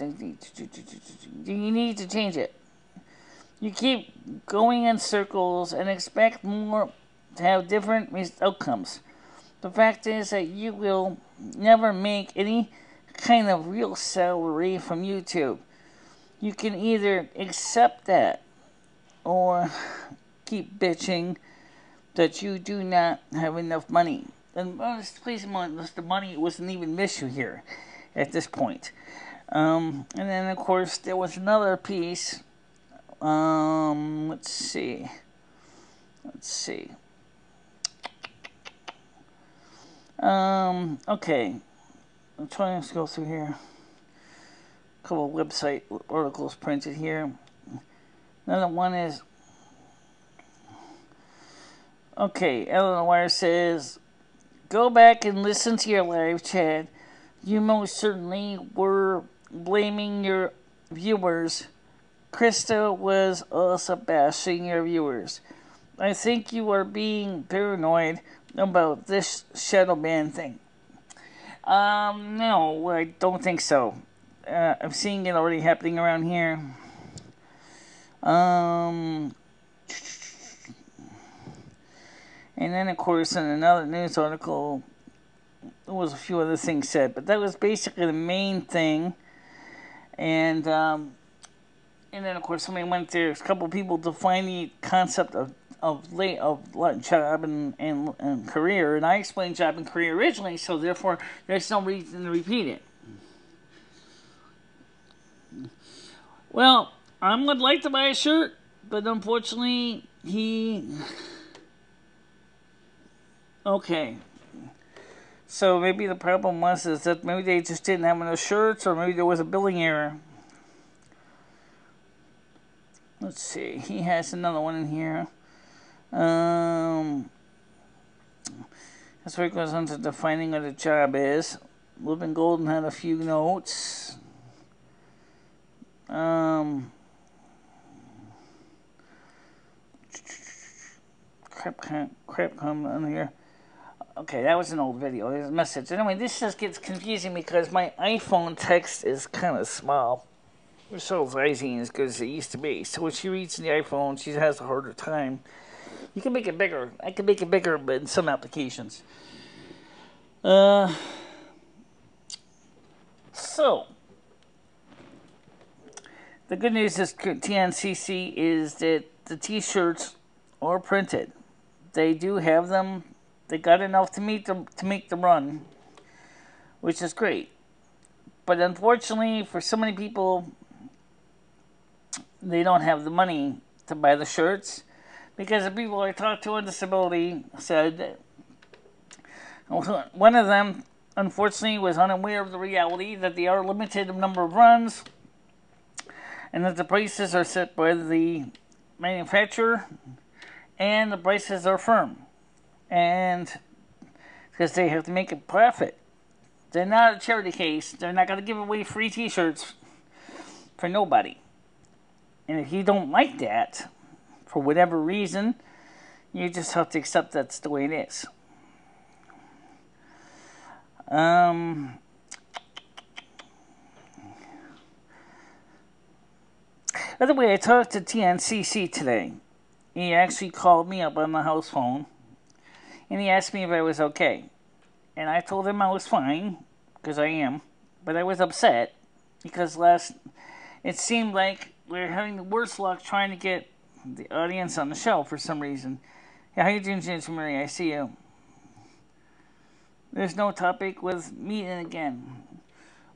change it. You keep going in circles and expect more to have different outcomes. The fact is that you will never make any kind of real salary from YouTube. You can either accept that or keep bitching that you do not have enough money. And please, the money wasn't even an issue here at this point. And then, of course, there was another piece. Let's see. Okay. I'm trying to go through here. A couple of website articles printed here. Another one is, okay, Ellen Wire says, go back and listen to your live chat. You most certainly were blaming your viewers. Krista was also bashing your viewers. I think you are being paranoid about this shadow ban thing. No, I don't think so. I'm seeing it already happening around here. And then, of course, in another news article, there was a few other things said, but that was basically the main thing. And And then, of course, somebody went there, a couple of people define the concept of job and career. And I explained job and career originally, so therefore, there's no reason to repeat it. Well, I would like to buy a shirt, but unfortunately, okay. So maybe the problem was is that maybe they just didn't have enough shirts, or maybe there was a billing error. Let's see. He has another one in here. That's where it goes on to defining what a job is. Living Golden had a few notes. Crap come on here. Okay, that was an old video. There's a message. Anyway, this just gets confusing because my iPhone text is kind of small. It's so lazy as good as it used to be. So when she reads the iPhone, she has a harder time. You can make it bigger. I can make it bigger, but in some applications. So, the good news is TNCC is that the T-shirts are printed. They do have them. They got enough to make the run, which is great. But unfortunately, for so many people, they don't have the money to buy the shirts, because the people I talked to on disability said that one of them, unfortunately, was unaware of the reality that they are limited in number of runs, and that the prices are set by the manufacturer, and the prices are firm, and because they have to make a profit. They're not a charity case. They're not going to give away free T-shirts for nobody. And if you don't like that, for whatever reason, you just have to accept that's the way it is. By the way, I talked to TNCC today. He actually called me up on the house phone, and he asked me if I was okay. And I told him I was fine, because I am, but I was upset, because it seemed like we're having the worst luck trying to get the audience on the show for some reason. Yeah, how you doing, Ginger Marie? I see you. There's no topic with meeting again.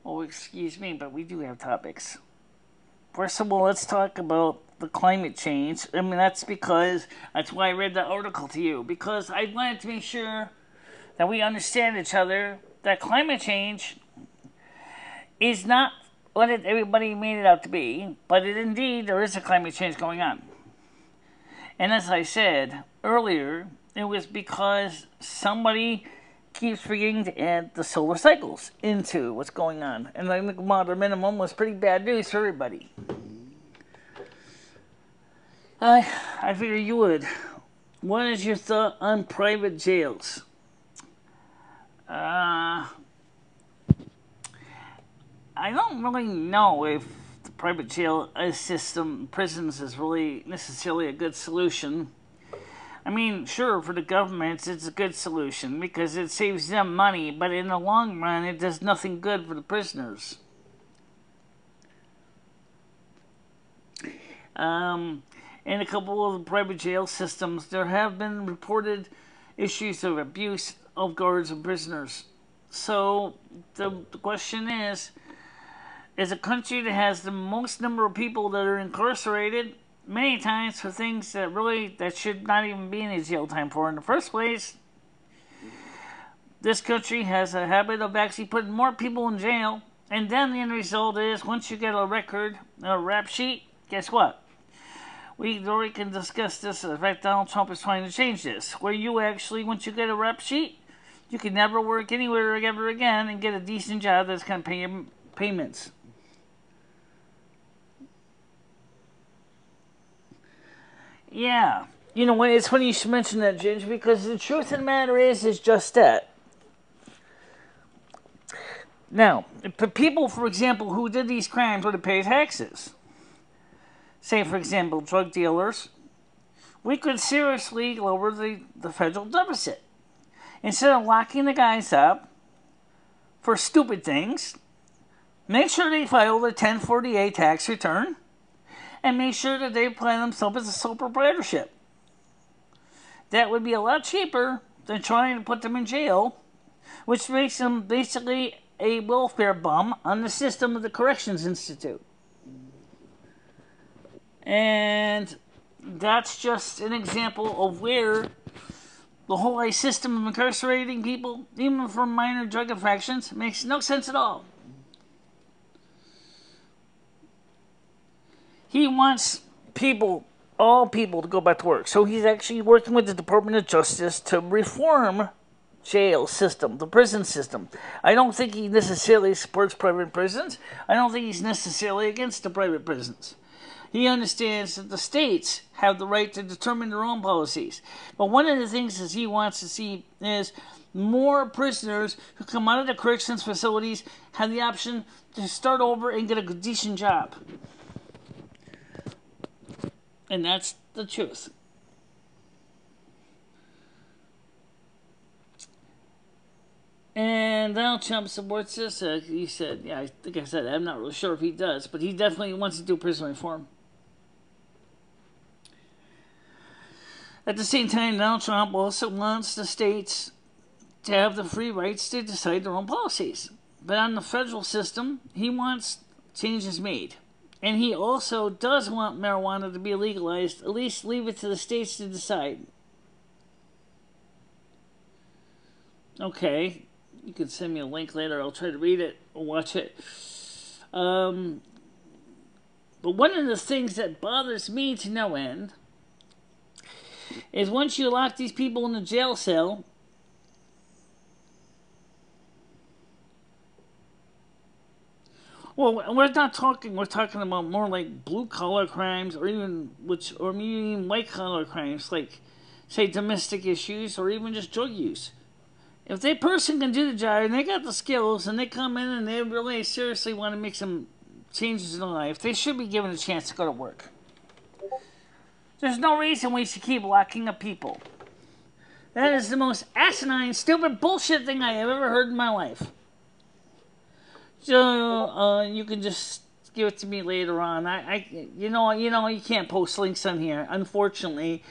Oh, excuse me, but we do have topics. First of all, let's talk about the climate change. I mean, that's why I read that article to you, because I wanted to make sure that we understand each other, that climate change is not what everybody made it out to be, but indeed there is a climate change going on. And as I said earlier, it was because somebody keeps forgetting to add the solar cycles into what's going on. And I think moderate minimum was pretty bad news for everybody. I figure you would. What is your thought on private jails? I don't really know if the private jail system, prisons, is really necessarily a good solution. I mean, sure, for the governments, it's a good solution because it saves them money, but in the long run, it does nothing good for the prisoners. In a couple of the private jail systems, there have been reported issues of abuse of guards and prisoners. So the question is a country that has the most number of people that are incarcerated, many times for things that should not even be in jail time for in the first place. This country has a habit of actually putting more people in jail, and then the end result is once you get a record, a rap sheet, guess what? We already can discuss this. In fact, Donald Trump is trying to change this, where you actually, once you get a rap sheet, you can never work anywhere ever again and get a decent job that's going to pay you payments. Yeah. You know what? It's funny you should mention that, Ginger, because the truth of the matter is just that. Now, for people, for example, who did these crimes would have paid taxes, say, for example, drug dealers, we could seriously lower the federal deficit. Instead of locking the guys up for stupid things, make sure they file the 1048 tax return and make sure that they apply themselves as a sole proprietorship. That would be a lot cheaper than trying to put them in jail, which makes them basically a welfare bum on the system of the Corrections Institute. And that's just an example of where the whole system of incarcerating people, even for minor drug infractions, makes no sense at all. He wants all people to go back to work. So he's actually working with the Department of Justice to reform jail system, the prison system. I don't think he necessarily supports private prisons. I don't think he's necessarily against the private prisons. He understands that the states have the right to determine their own policies. But one of the things that he wants to see is more prisoners who come out of the corrections facilities have the option to start over and get a decent job. And that's the truth. And Donald Trump supports this. He said, yeah, I think I said, I'm not really sure if he does, but he definitely wants to do prison reform. At the same time, Donald Trump also wants the states to have the free rights to decide their own policies. But on the federal system, he wants changes made. And he also does want marijuana to be legalized, at least leave it to the states to decide. Okay, you can send me a link later. I'll try to read it or watch it. But one of the things that bothers me to no end is once you lock these people in a jail cell, well, we're talking about more like blue-collar crimes or even white-collar crimes, like, say, domestic issues or even just drug use. If that person can do the job and they got the skills and they come in and they really seriously want to make some changes in their life, they should be given a chance to go to work. There's no reason we should keep locking up people. That is the most asinine, stupid bullshit thing I have ever heard in my life. So, you can just give it to me later on. You can't post links on here, unfortunately.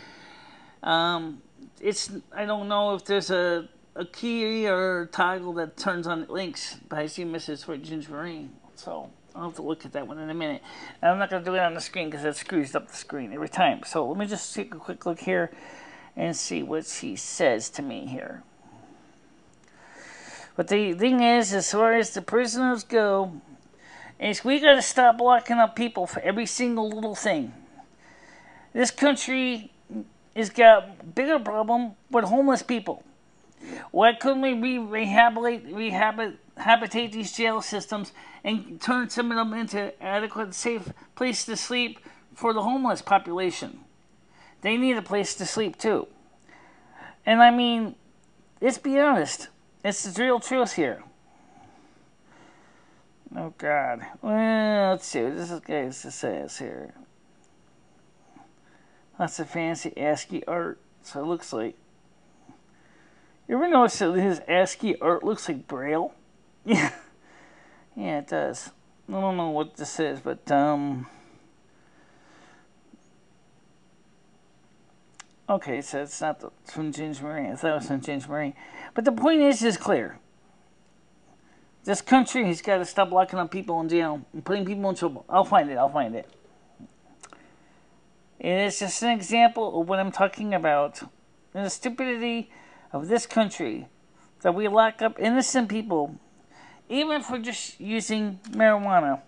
I don't know if there's a key or toggle that turns on links, but I see a message for Ginger Marie, so I'll have to look at that one in a minute. And I'm not going to do it on the screen because that screws up the screen every time. So let me just take a quick look here and see what she says to me here. But the thing is, as far as the prisoners go, is we got to stop locking up people for every single little thing. This country has got a bigger problem with homeless people. Why couldn't we rehabilitate these jail systems and turn some of them into adequate, safe place to sleep for the homeless population? They need a place to sleep too. And I mean, let's be honest. It's the real truth here. Oh, God. Well, let's see what this says here. Lots of fancy ASCII art. So it looks like. You ever notice that his ASCII art looks like Braille? Yeah. Yeah, it does. I don't know what this is, but, okay, so it's not from Ginger Marie. I thought it was from Ginger Marie. But the point is clear. This country has got to stop locking up people in jail and putting people in trouble. I'll find it. It is just an example of what I'm talking about. And the stupidity of this country that we lock up innocent people even for just using marijuana,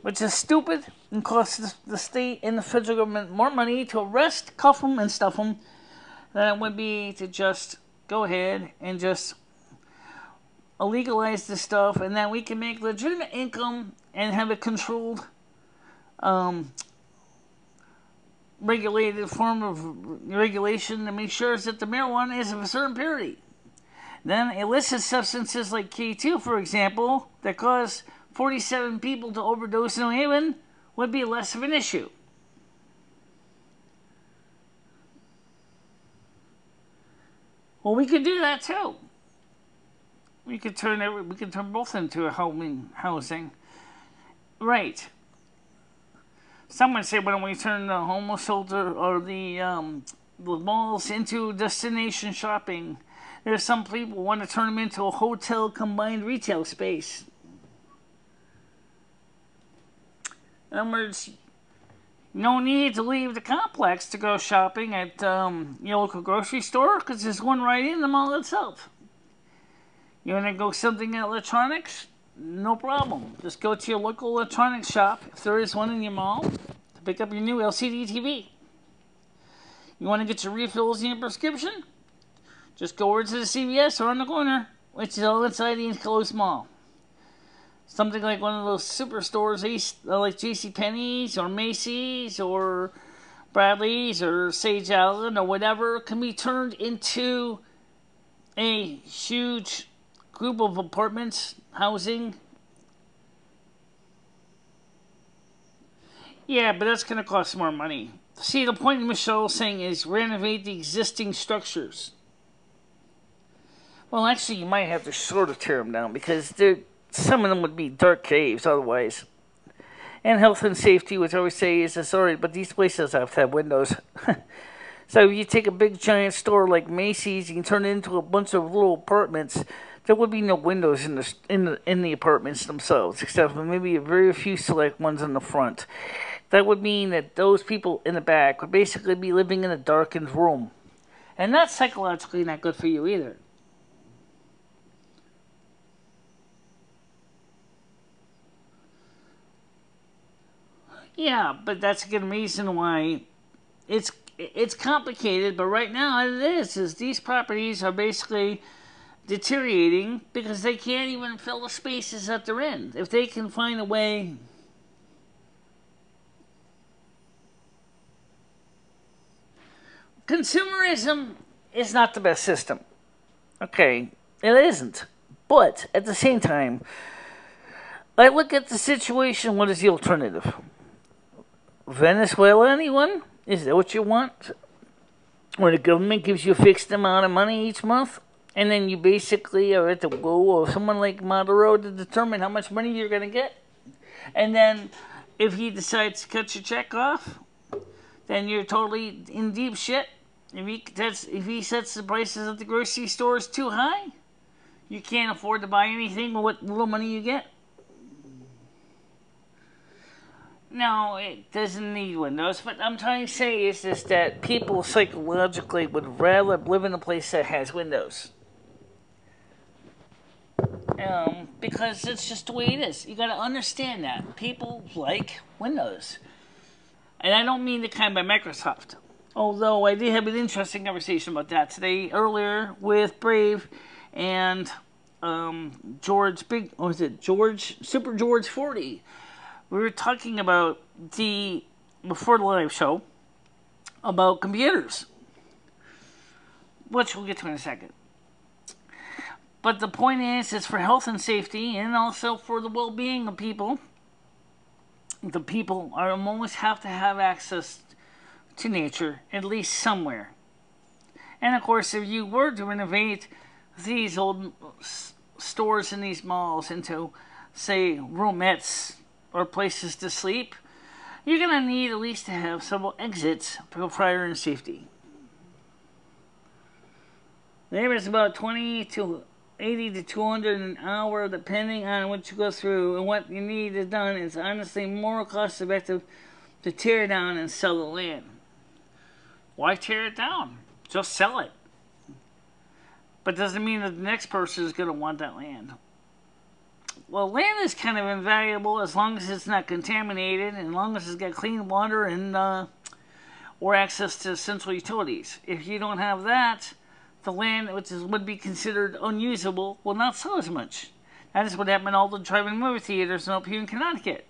which is stupid and costs the state and the federal government more money to arrest, cuff them, and stuff them than it would be to just go ahead and just legalize this stuff, and then we can make legitimate income and have a controlled, regulated form of regulation to make sure that the marijuana is of a certain purity. Then illicit substances like K2, for example, that cause 47 people to overdose in New Haven would be less of an issue. Well, we could do that too. We could turn both into a housing. Right. Someone said, why don't we turn the homeless shelter or the malls into destination shopping? There's some people who want to turn them into a hotel combined retail space. In other words, no need to leave the complex to go shopping at your local grocery store, because there's one right in the mall itself. You want to go something at electronics? No problem. Just go to your local electronics shop, if there is one in your mall, to pick up your new LCD TV. You want to get your refills and your prescription? Just go over to the CVS or on the corner, which is all inside the enclosed mall. Something like one of those superstores, like JCPenney's or Macy's or Bradley's or Sage Allen or whatever, can be turned into a huge group of apartments, housing. Yeah, but that's going to cost more money. See, the point Michelle is saying is renovate the existing structures. Well, actually, you might have to sort of tear them down, because some of them would be dark caves otherwise. And health and safety, which I always say is sorry, but these places have to have windows. So if you take a big giant store like Macy's, you can turn it into a bunch of little apartments. There would be no windows in the apartments themselves, except for maybe a very few select ones in the front. That would mean that those people in the back would basically be living in a darkened room. And that's psychologically not good for you either. Yeah, but that's a good reason why it's complicated. But right now, it is these properties are basically deteriorating because they can't even fill the spaces that they're in. If they can find a way. Consumerism is not the best system. Okay, it isn't. But at the same time, I look at the situation, what is the alternative? Venezuela, anyone? Is that what you want? Where the government gives you a fixed amount of money each month, and then you basically are at the will of someone like Maduro to determine how much money you're going to get. And then if he decides to cut your check off, then you're totally in deep shit. If he sets the prices at the grocery stores too high, you can't afford to buy anything with what little money you get. No, it doesn't need windows, but I'm trying to say is that people psychologically would rather live in a place that has windows. Because it's just the way it is. You gotta understand that. People like windows. And I don't mean the kind by Microsoft. Although I did have an interesting conversation about that today, earlier, with Brave and Super George 40. We were talking about before the live show, about computers, which we'll get to in a second. But the point is for health and safety, and also for the well-being of people. The people always have to have access to nature, at least somewhere. And of course, if you were to renovate these old stores in these malls into, say, roomettes or places to sleep, you're going to need at least to have several exits for fire and safety. There is about 20 to 80 to 200 an hour, depending on what you go through, and what you need is done. It's honestly more cost effective to tear down and sell the land. Why tear it down? Just sell it. But doesn't mean that the next person is going to want that land. Well, land is kind of invaluable as long as it's not contaminated, and as long as it's got clean water and or access to central utilities. If you don't have that, the land would be considered unusable will not sell as much. That is what happened in all the drive-in movie theaters up here in Connecticut.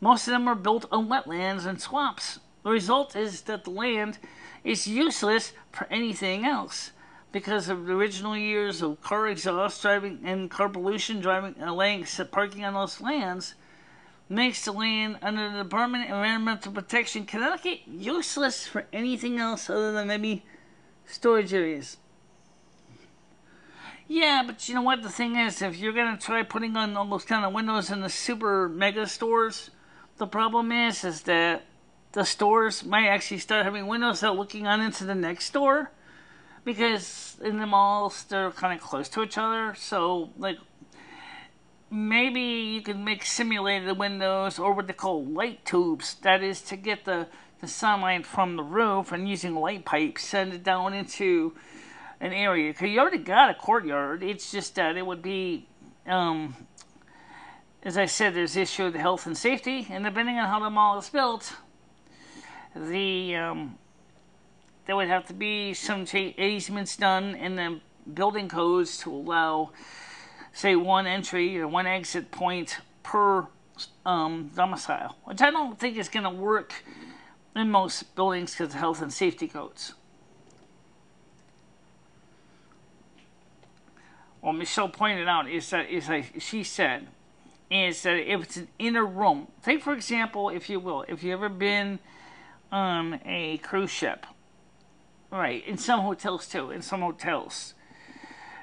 Most of them are built on wetlands and swamps. The result is that the land is useless for anything else, because of the original years of car exhaust driving and car pollution parking on those lands makes the land under the Department of Environmental Protection Connecticut useless for anything else other than maybe storage areas. Yeah, but you know what? The thing is, if you're going to try putting on all those kind of windows in the super mega stores, the problem is that the stores might actually start having windows that are looking on into the next store, because in the malls they're kind of close to each other. So like maybe you can make simulated windows, or what they call light tubes. That is to get the sunlight from the roof, and using light pipes send it down into an area. Because you already got a courtyard. It's just that it would be, as I said, there's the issue of the health and safety, and depending on how the mall is built, there would have to be some easements done in the building codes to allow, say, one entry or one exit point per domicile, which I don't think is going to work in most buildings because of health and safety codes. What Michelle pointed out is that, she said, is that if it's an inner room, take for example, if you will, if you've ever been on a cruise ship, right, in some hotels too,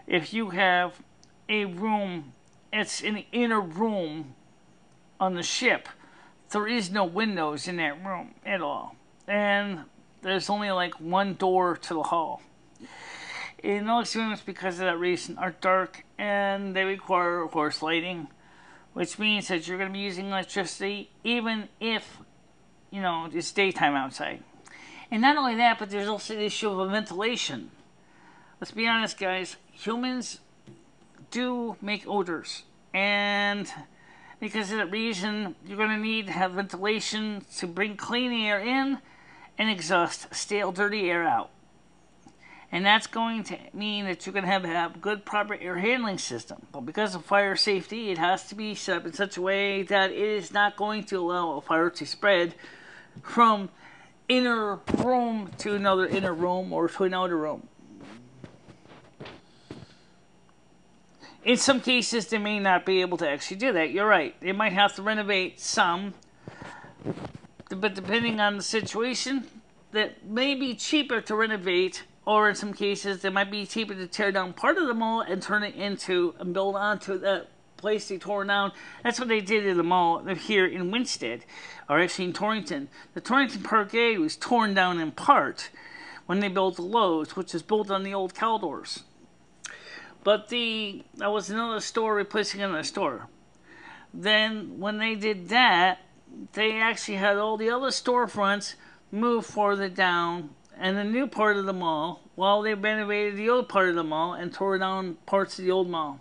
if you have a room, it's an inner room on the ship, there is no windows in that room at all, and there's only like one door to the hall. And those rooms, because of that reason, are dark, and they require, of course, lighting, which means that you're going to be using electricity even if, it's daytime outside. And not only that, but there's also the issue of ventilation. Let's be honest, guys, humans do make odors, and because of that reason, you're going to need to have ventilation to bring clean air in and exhaust stale, dirty air out. And that's going to mean that you're going to have good, proper air handling system. But because of fire safety, it has to be set up in such a way that it is not going to allow a fire to spread from inner room to another inner room or to an outer room. In some cases, they may not be able to actually do that. You're right. They might have to renovate some. But depending on the situation, that may be cheaper to renovate, or in some cases, it might be cheaper to tear down part of the mall and turn it into and build onto that place they tore down. That's what they did in the mall here in Winstead, or actually in Torrington. The Torrington Parkade was torn down in part when they built the Lowe's, which was built on the old Caldors. But that was another store replacing another store. Then when they did that, they actually had all the other storefronts move farther down and the new part of the mall, while they renovated the old part of the mall and tore down parts of the old mall.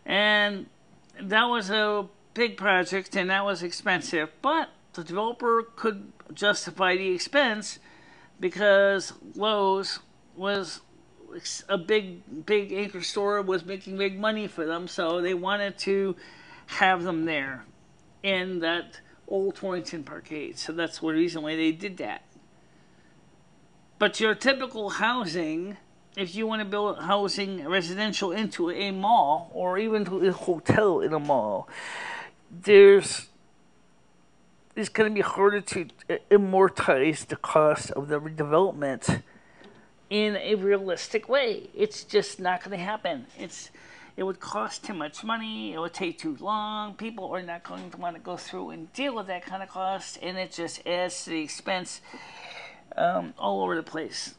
And that was a big project, and that was expensive, but the developer could justify the expense because Lowe's was a big anchor store, was making big money for them, so they wanted to have them there in that old Torrington Parkade. So that's the reason why they did that. But your typical housing, if you want to build housing residential into a mall or even to a hotel in a mall, it's going to be harder to amortize the cost of the redevelopment in a realistic way. It's just not going to happen. It would cost too much money. It would take too long. People are not going to want to go through and deal with that kind of cost, and it just adds to the expense all over the place.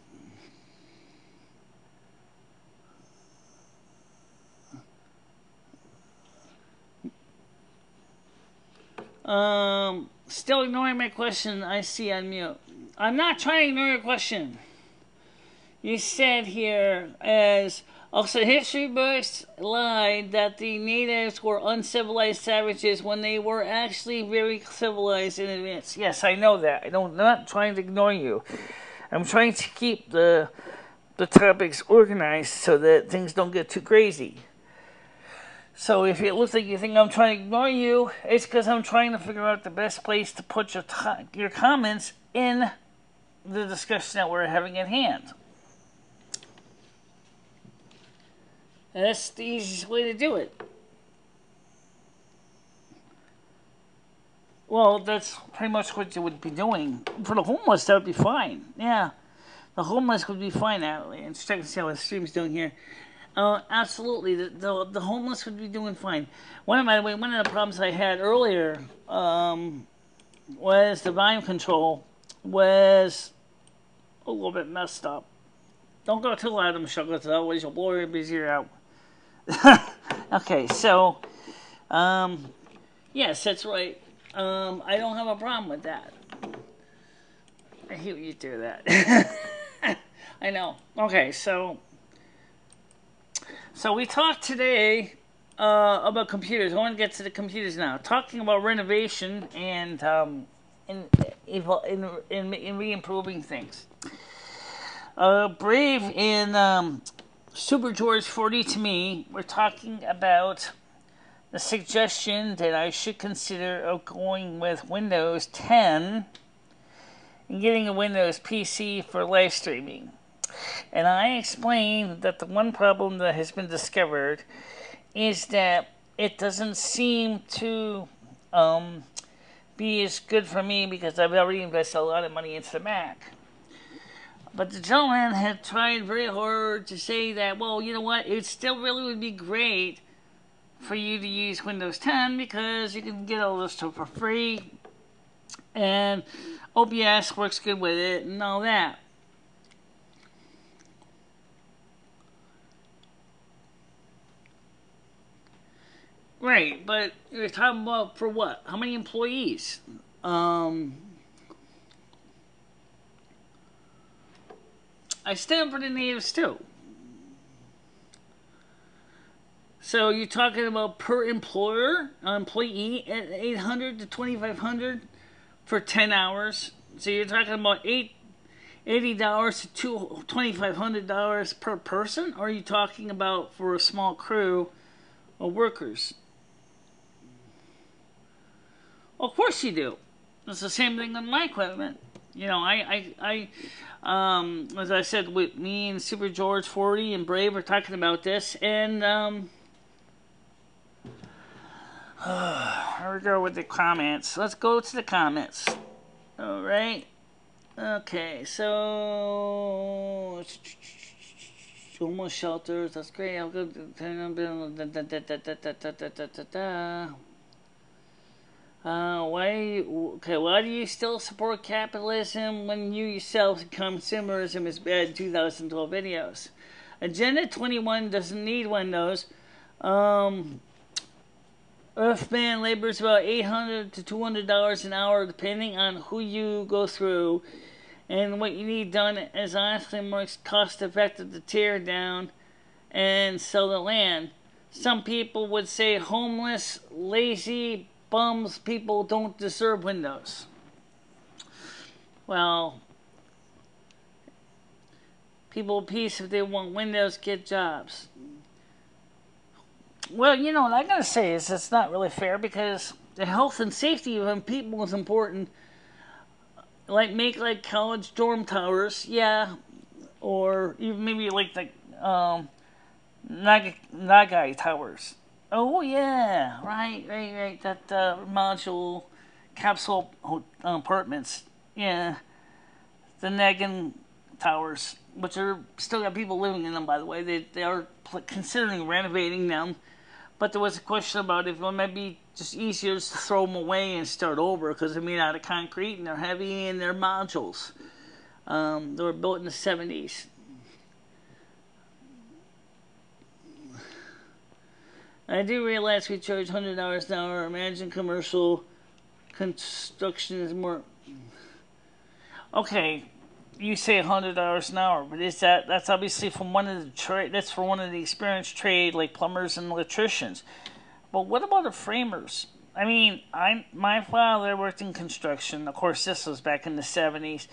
Still ignoring my question, I see on mute. I'm not trying to ignore your question. You said here, as also history books lied that the natives were uncivilized savages when they were actually very civilized in advance. Yes, I know that. I'm not trying to ignore you. I'm trying to keep the topics organized so that things don't get too crazy. So if it looks like you think I'm trying to ignore you, it's because I'm trying to figure out the best place to put your comments in the discussion that we're having at hand. And that's the easiest way to do it. Well, that's pretty much what you would be doing. For the homeless, that would be fine. Yeah, the homeless would be fine, actually. And check and see how the stream's doing here. Absolutely. The homeless would be doing fine. One of the problems I had earlier was the volume control was a little bit messed up. Don't go too loud, Michelle, because otherwise you'll blow your ear out. Okay, so, yes, that's right. I don't have a problem with that. I hate when you do that. I know. Okay, so we talked today about computers. I want to get to the computers now. Talking about renovation and in re-improving things. Brave and Super George 40 to me, we're talking about the suggestion that I should consider of going with Windows 10 and getting a Windows PC for live streaming. And I explained that the one problem that has been discovered is that it doesn't seem to be as good for me because I've already invested a lot of money into the Mac. But the gentleman had tried very hard to say that, well, you know what, it still really would be great for you to use Windows 10 because you can get all this stuff for free and OBS works good with it and all that. Right, but you're talking about for what? How many employees? I stand for the natives too. So you're talking about per employee at $800 to $2,500 for 10 hours. So you're talking about $80 to $2,500 per person, or are you talking about for a small crew of workers? Of course you do. It's the same thing with my equipment. You know, as I said, with me and Super George 40 and Brave were talking about this, and here we go with the comments. Let's go to the comments. All right. Okay, so homeless shelters. That's great. I'll go. Why do you still support capitalism when you yourself consumerism is bad in 2012 videos? Agenda 21 doesn't need Windows. Earthman labors about $800 to $200 an hour depending on who you go through and what you need done is honestly more cost effective to tear down and sell the land. Some people would say homeless, lazy, bums people don't deserve Windows. Well, people with peace, if they want Windows, get jobs. Well, you know what I gotta say is it's not really fair because the health and safety of people is important. Like make like college dorm towers, yeah, or even maybe like the Nagai towers. Oh yeah, right. That module capsule apartments, yeah, the Nagan towers, which are still got people living in them. By the way, they are considering renovating them. But there was a question about if it might be just easier to throw them away and start over because they're made out of concrete and they're heavy and they're modules. They were built in the 70s. I do realize we charge $100 an hour. Imagine commercial construction is more. Okay, you say $100 an hour, but is that's obviously from one of the that's for one of the experienced trade like plumbers and electricians. But what about the framers? I mean, my father worked in construction. Of course, this was back in the 70s,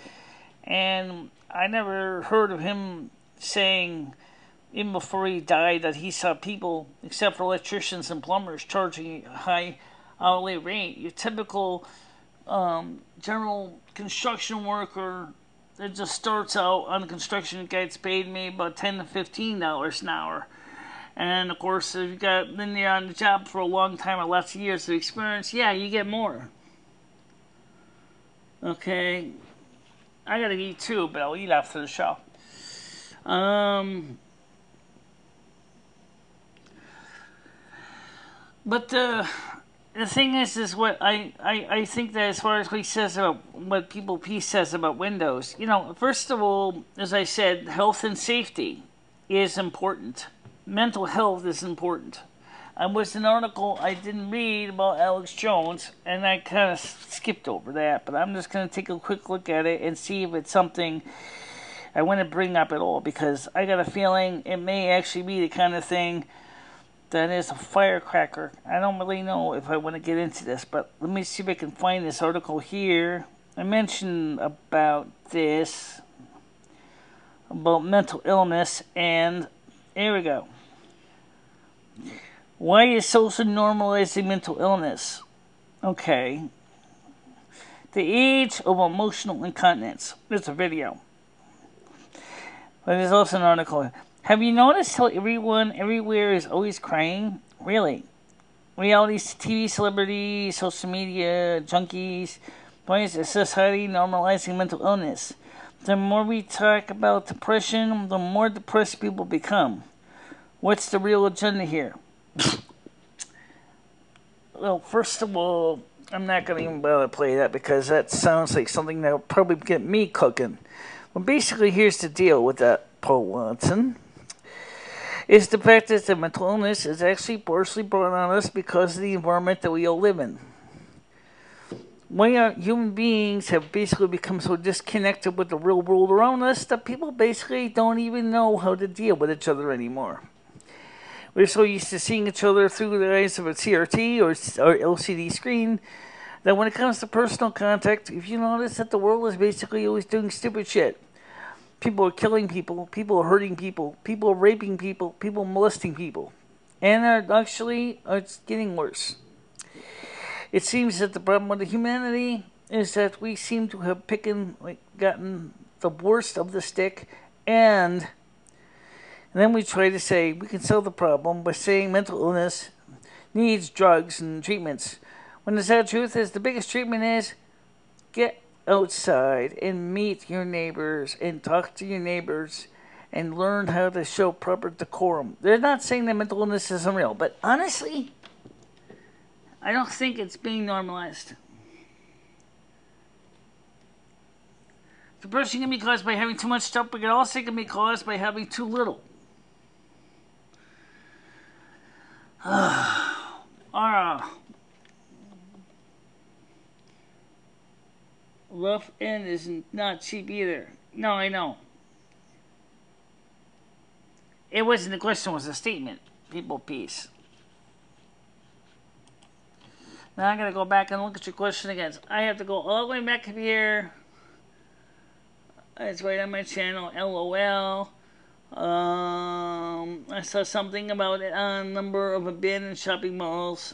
and I never heard of him saying, even before he died, that he saw people, except for electricians and plumbers, charging a high hourly rate. Your typical general construction worker that just starts out on the construction gets paid maybe about $10 to $15 an hour. And of course, if then you're on the job for a long time or lots of years of experience, yeah, you get more. Okay, I gotta eat too, but I'll eat after the show. But the thing is what I think that as far as what he says about what People Peace says about Windows, you know, first of all, as I said, health and safety is important. Mental health is important. I was an article I didn't read about Alex Jones, and I kind of skipped over that, but I'm just going to take a quick look at it and see if it's something I want to bring up at all, because I got a feeling it may actually be the kind of thing that is a firecracker. I don't really know if I want to get into this, but let me see if I can find this article here. I mentioned about this, about mental illness, and here we go. Why is social normalizing mental illness? Okay. The age of emotional incontinence. There's a video. But there's also an article. Have you noticed how everyone everywhere is always crying? Really? Reality TV celebrities, social media, junkies. Why is society normalizing mental illness? The more we talk about depression, the more depressed people become. What's the real agenda here? Well, first of all, I'm not going to even bother to play that because that sounds like something that will probably get me cooking. Well, basically, here's the deal with that, Paul Watson. Is the fact that the mental illness is actually partially brought on us because of the environment that we all live in. Human beings have basically become so disconnected with the real world around us that people basically don't even know how to deal with each other anymore. We're so used to seeing each other through the eyes of a CRT or LCD screen that when it comes to personal contact, if you notice that the world is basically always doing stupid shit. People are killing people, people are hurting people, people are raping people, people are molesting people. And it's getting worse. It seems that the problem with humanity is that we seem to have gotten the worst of the stick, and then we try to say we can solve the problem by saying mental illness needs drugs and treatments. When the sad truth is the biggest treatment is get outside and meet your neighbors and talk to your neighbors and learn how to show proper decorum. They're not saying that mental illness isn't real, but honestly, I don't think it's being normalized. Depression can be caused by having too much stuff, but it also can be caused by having too little. Rough end is not cheap either. No, I know. It wasn't a question, it was a statement. People peace. Now I gotta go back and look at your question again. I have to go all the way back up here. It's right on my channel, LOL. I saw something about it on number of abandoned shopping malls.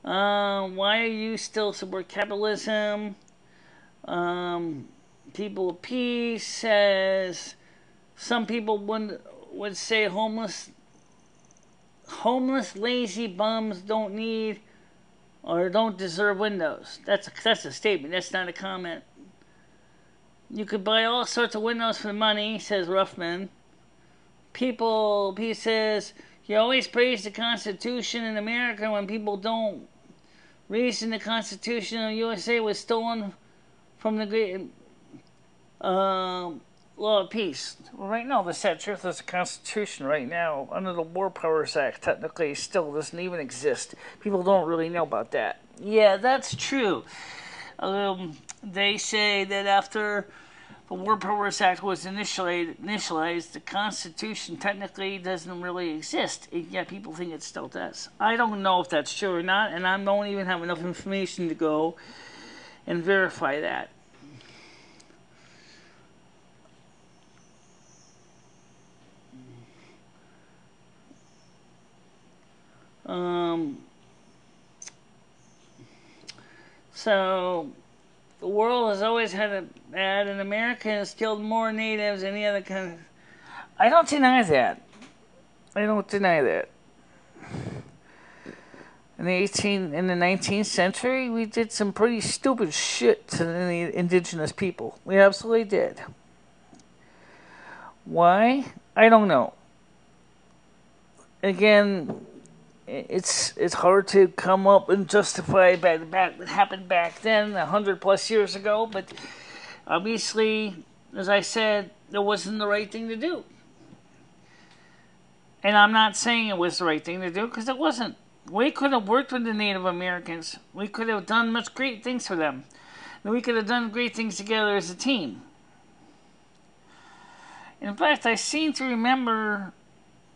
Why are you still support capitalism? People of Peace says some people would say homeless lazy bums don't need or don't deserve windows. That's a statement. That's not a comment. You could buy all sorts of windows for the money, says Ruffman. People, he says, you always praise the Constitution in America when people don't. Reason the Constitution of USA was stolen from the great law of peace. Well, right now, the sad truth is the Constitution right now, under the War Powers Act, technically still doesn't even exist. People don't really know about that. Yeah, that's true. They say that after the War Powers Act was initialized, the Constitution technically doesn't really exist, yet people think it still does. I don't know if that's true or not, and I don't even have enough information to go and verify that. So the world has always had it bad, and America has killed more natives than any other country. I don't deny that. I don't deny that. In the 19th century, we did some pretty stupid shit to the indigenous people. We absolutely did. Why? I don't know. Again, it's hard to come up and justify back what happened back then, 100+ years ago. But obviously, as I said, it wasn't the right thing to do. And I'm not saying it was the right thing to do, because it wasn't. We could have worked with the Native Americans. We could have done much great things for them. And we could have done great things together as a team. In fact, I seem to remember